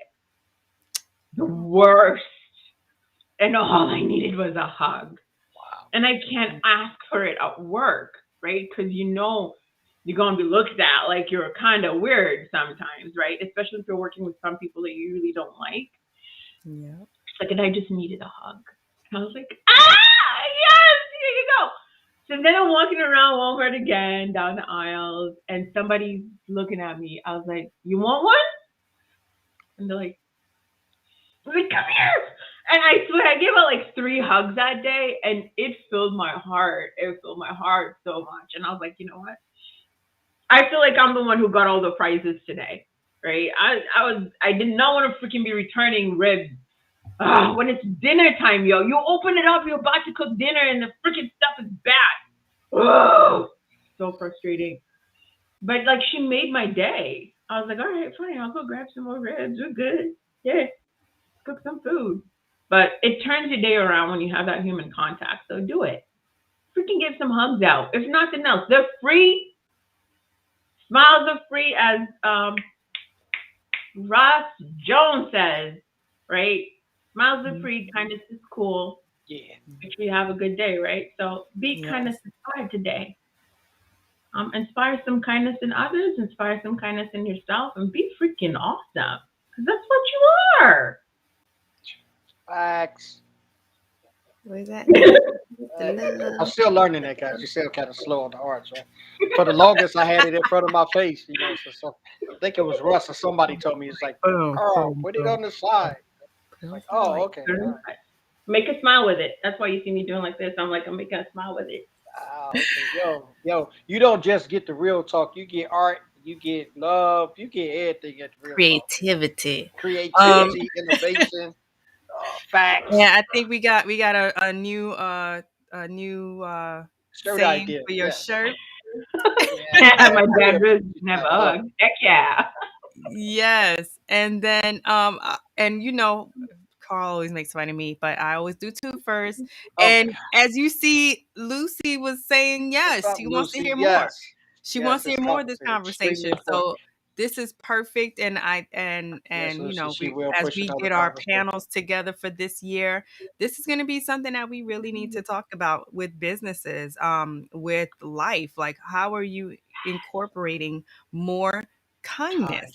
The worst. And all I needed was a hug. Wow. And I can't ask for it at work, right? Because you're going to be looked at like you're kind of weird sometimes, right? Especially if you're working with some people that you really don't like. Yeah. It's like, and I just needed a hug. And I was like, yes, here you go. So then I'm walking around Walmart again, down the aisles, and somebody's looking at me. I was like, you want one? And they're like, come here. And I swear, I gave out like 3 hugs that day, and it filled my heart. It filled my heart so much. And I was like, you know what? I feel like I'm the one who got all the prizes today, right? I did not want to freaking be returning ribs. When it's dinner time, yo, you open it up, you're about to cook dinner, and the freaking stuff is bad. Oh, so frustrating. But like, she made my day. I was like, all right, fine, I'll go grab some more ribs. We're good. Yeah, cook some food. But it turns your day around when you have that human contact. So do it. Freaking give some hugs out. If nothing else, they're free. Smiles are free, as Ross Jones says, right? Smiles are free. Kindness is cool. Yeah. Make sure you have a good day, right? So be kindness inspired today. Inspire some kindness in others. Inspire some kindness in yourself, and be freaking awesome. Because that's what you are. Facts. What is that? I'm still learning that, guys. You're still kind of slow on the arts, right? For the longest, I had it in front of my face. So I think it was Russ or somebody told me, it's like, Carl, put it on the side. Like, oh, okay. Right. Make a smile with it. That's why you see me doing like this. I'm making a smile with it. Okay. Yo, you don't just get the real talk. You get art, you get love, you get everything at the real Creativity. talk. Creativity, innovation, facts. Yeah, I think we got a new Shirt saying idea for your shirt. Yeah. My dad really never hugged. Heck yeah. Yes, and then and Carl always makes fun of me, but I always do too first. And as you see, Lucy was saying yes, she wants to hear more. She wants to hear more of this conversation. So this is perfect, and as we get our panels together for this year, this is going to be something that we really need to talk about with businesses, with life. Like, how are you incorporating more kindness?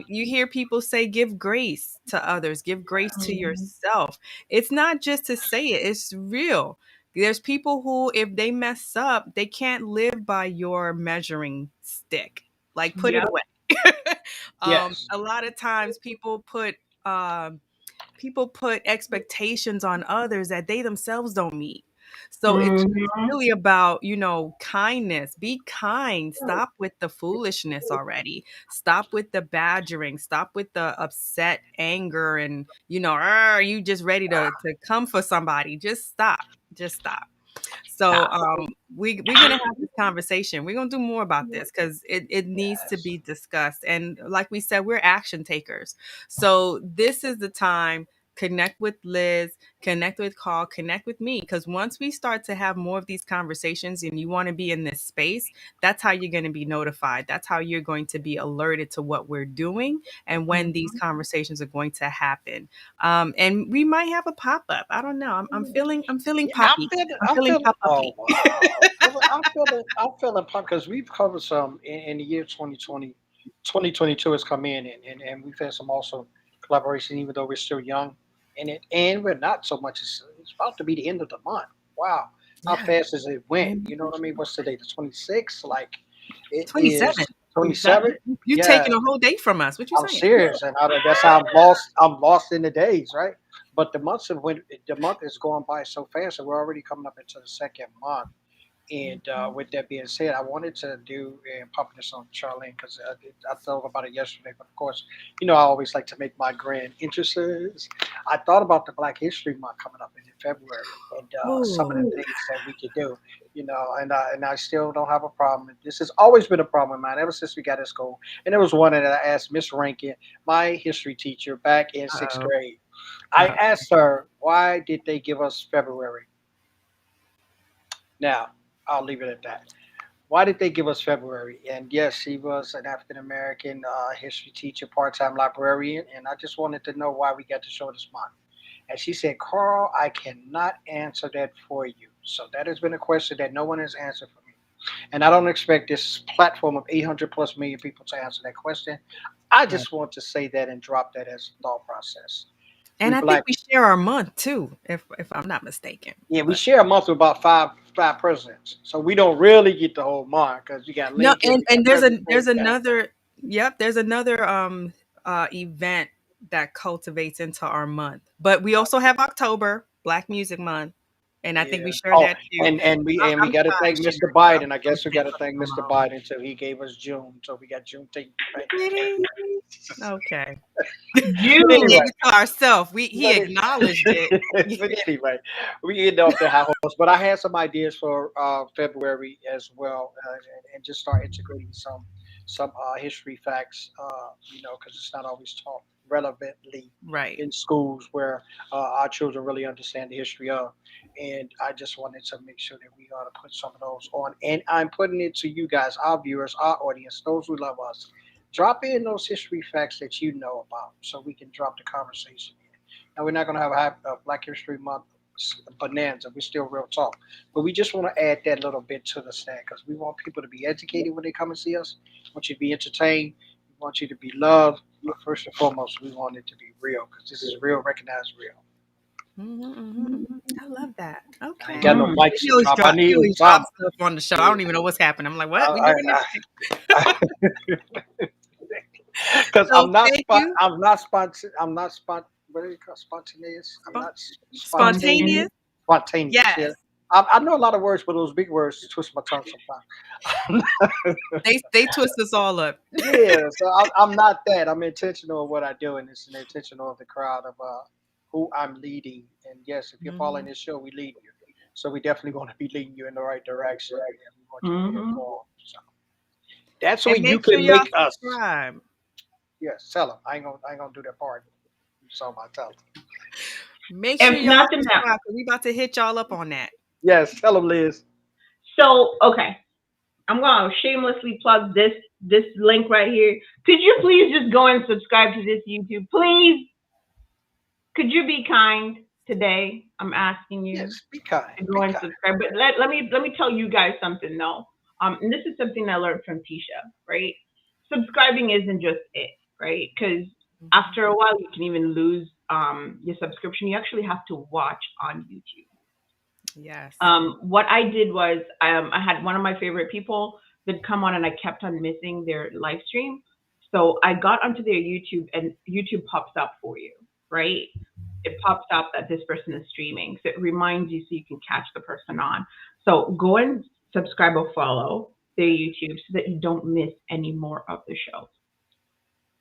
You hear people say, give grace to others, give grace to yourself. It's not just to say it, it's real. There's people who, if they mess up, they can't live by your measuring stick. Like, put it away. A lot of times people put expectations on others that they themselves don't meet. So it's really about, kindness. Be kind. Stop with the foolishness already. Stop with the badgering. Stop with the upset anger and, you just ready to come for somebody. Just stop. So we're going to have this conversation. We're going to do more about this because it needs to be discussed. And like we said, we're action takers. So this is the time connect with Liz, connect with Carl, connect with me. Because once we start to have more of these conversations and you want to be in this space, that's how you're going to be notified. That's how you're going to be alerted to what we're doing and when these conversations are going to happen. And we might have a pop up. I don't know. I'm feeling Yeah, poppy. I'm feeling feeling. pop Oh uppy. wow, I'm feeling pumped because we've covered some in the year 2020. 2022 has come in, and we've had some awesome collaboration, even though we're still young in it, and we're not so much. It's about to be the end of the month. Wow, how Yeah. fast has it went? Mhm. You know what I mean? What's today? The 26th? Like it 27. is 27. You Yeah, taking a whole day from us. What you I'm saying? serious, and that's how I'm lost. I'm lost in the days, right? But the month is going by so fast, and we're already coming up into the second month. And with that being said, I wanted to do and pop this on Charlene because I thought about it yesterday. But of course, I always like to make my grand entrances. I thought about the Black History Month coming up in February and some of the Ooh. things that we could do, and I still don't have a problem. This has always been a problem of mine ever since we got in school. And there was one that I asked Miss Rankin, my history teacher, back in sixth Uh-oh. grade. I asked her, why did they give us February? Now, I'll leave it at that. Why did they give us February? And yes, she was an African American history teacher, part time librarian. And I just wanted to know why we got to show this month. And she said, Carl, I cannot answer that for you. So that has been a question that no one has answered for me. And I don't expect this platform of 800 plus million people to answer that question. I Right. just want to say that and drop that as a thought process. We And I think black, we share our month too, if I'm not mistaken. yeah, we But share a month with about five presidents. So we don't really get the whole month because you got no, Lincoln, you got and President Ford, there's you got another there's another event that cultivates into our month. But we also have October, Black Music Month, and I think yeah. we share Oh, that too. and we I'm got to trying thank to share Mr. it, but I'm Biden. I gonna guess we got take to a thank little Mr. alone. Biden until he gave us June. So we got Juneteenth. Right? Really? Okay. We But gave anyway, June. it to ourselves. He but, acknowledged it. but anyway, we end off the high horse. But I had some ideas for February as well, and just start integrating some history facts. Because it's not always taught relevantly Right. in schools where our children really understand the history of. And I just wanted to make sure that we ought to put some of those on. And I'm putting it to you guys, our viewers, our audience, those who love us. Drop in those history facts that you know about so we can drop the conversation in. Now, we're not going to have a Black History Month bonanza. We're still real talk. But we just want to add that little bit to the snack because we want people to be educated when they come and see us. We want you to be entertained. We want you to be loved. But first and foremost, we want it to be real because this is real, recognized real. I love that. I ain't Okay. got no Mm. mics He to always drop. I drop he need always some. drops stuff on the show. I Yeah. don't even know what's happening. I'm like, what? We I, doing this? because So thank you. I'm not spont I'm not what do you call spontaneous? I'm Spon- not spontaneous. Spontaneous? Spontaneous, yeah. Yes. I know a lot of words, but those big words twist my tongue sometimes. They twist us all up. Yeah, so I'm not that. I'm intentional of what I do, and it's an intentional of the crowd of who I'm leading. And yes, if you're following Mhm. this show, we lead you. So we definitely want to be leading you in the right direction, and we want you to be Mm-hmm. informed. So that's where And you make sure can y'all make us. subscribe. Yes, tell them. I ain't gonna do that part. So I tell them. Make sure If y'all nothing else. subscribe because we about to hit y'all up on that. Yes, tell them, Liz. So, okay. I'm gonna shamelessly plug this link right here. Could you please just go and subscribe to this YouTube? Please. Could you be kind today? I'm asking you Yes, be kind. to Be go and kind. subscribe. But let me tell you guys something though. And this is something I learned from Tisha, right? Subscribing isn't just it, right? Because after a while you can even lose your subscription. You actually have to watch on YouTube. Yes. What I did was I had one of my favorite people that come on and I kept on missing their live stream. So I got onto their YouTube and YouTube pops up for you, right? It pops up that this person is streaming. So it reminds you so you can catch the person on. So go and subscribe or follow their YouTube so that you don't miss any more of the show,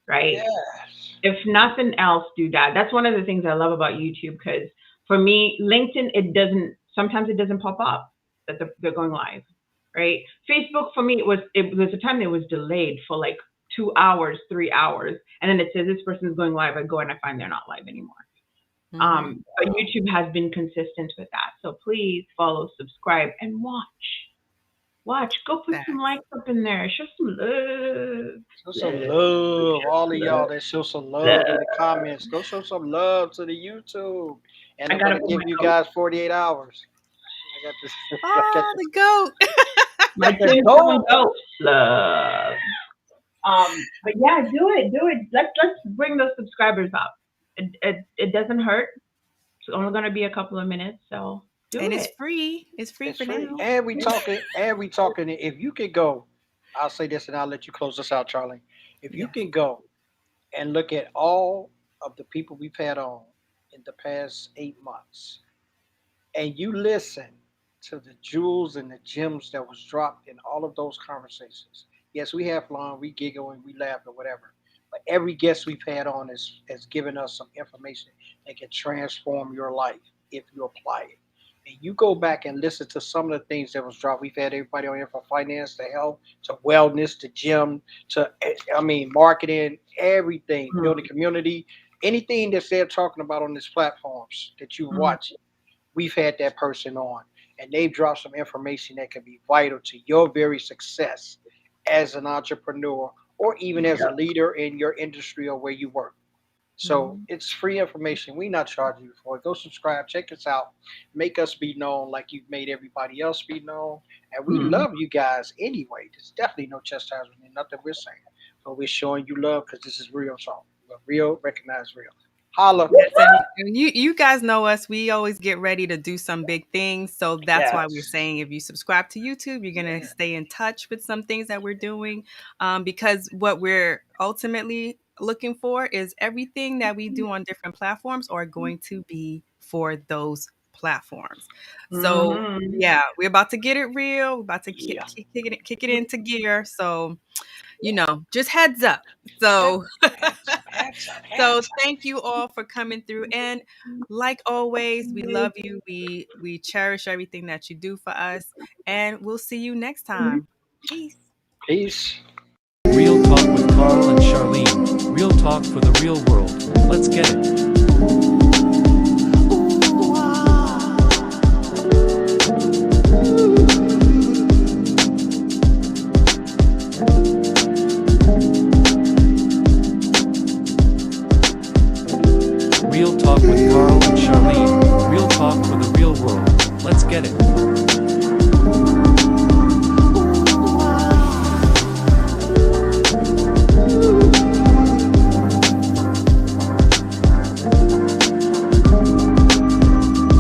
right? Yes. If nothing else, do that. That's one of the things I love about YouTube because for me, LinkedIn, sometimes it doesn't pop up that they're going live, right? Facebook for me, it was a time it was delayed for like 2 hours, 3 hours, and then it says this person is going live. I go and I find they're not live anymore. But YouTube has been consistent with that. So please follow, subscribe, and watch. Go put some likes up in there. Show some love. Show some love. All of y'all that show some love in the comments. Go show some love to the YouTube. And I'm going to give you guys 48 hours. I got this. Oh, the goat. My goat. Love. But yeah, do it. Let's bring those subscribers up. It doesn't hurt. It's only going to be a couple of minutes, so do it. It's free. It's free for now. And we talking. If you could go, I'll say this, and I'll let you close this out, Charlie. If you can go and look at all of the people we've had on in the past 8 months, and you listen to the jewels and the gems that was dropped in all of those conversations. Yes, we have fun, we giggle and we laugh or whatever. But every guest we've had on has given us some information that can transform your life if you apply it. And you go back and listen to some of the things that was dropped. We've had everybody on here from finance to health to wellness to gym to marketing, everything, building community, anything that they're talking about on these platforms that you watch. We've had that person on, and they've dropped some information that can be vital to your very success as an entrepreneur or even as a leader in your industry or where you work. So it's free information. We're not charging you for it. Go subscribe. Check us out. Make us be known like you've made everybody else be known. And we love you guys anyway. There's definitely no chastisement in nothing we're saying. But we're showing you love because this is real talk. Real, recognize real. Holla. You guys know us. We always get ready to do some big things. So that's why we're saying if you subscribe to YouTube, you're going to stay in touch with some things that we're doing. Because what we're ultimately looking for is everything that we do on different platforms are going to be for those platforms. So we're about to get it real. We're about to kick it into gear. So, just heads up. So, so thank you all for coming through. And like always, we love you. We cherish everything that you do for us. And we'll see you next time. Peace. Peace. Real Talk with Carl and Charlene. Real talk for the real world. Let's get it. Real Talk with Carl and Charlene. Real talk for the real world. Let's get it.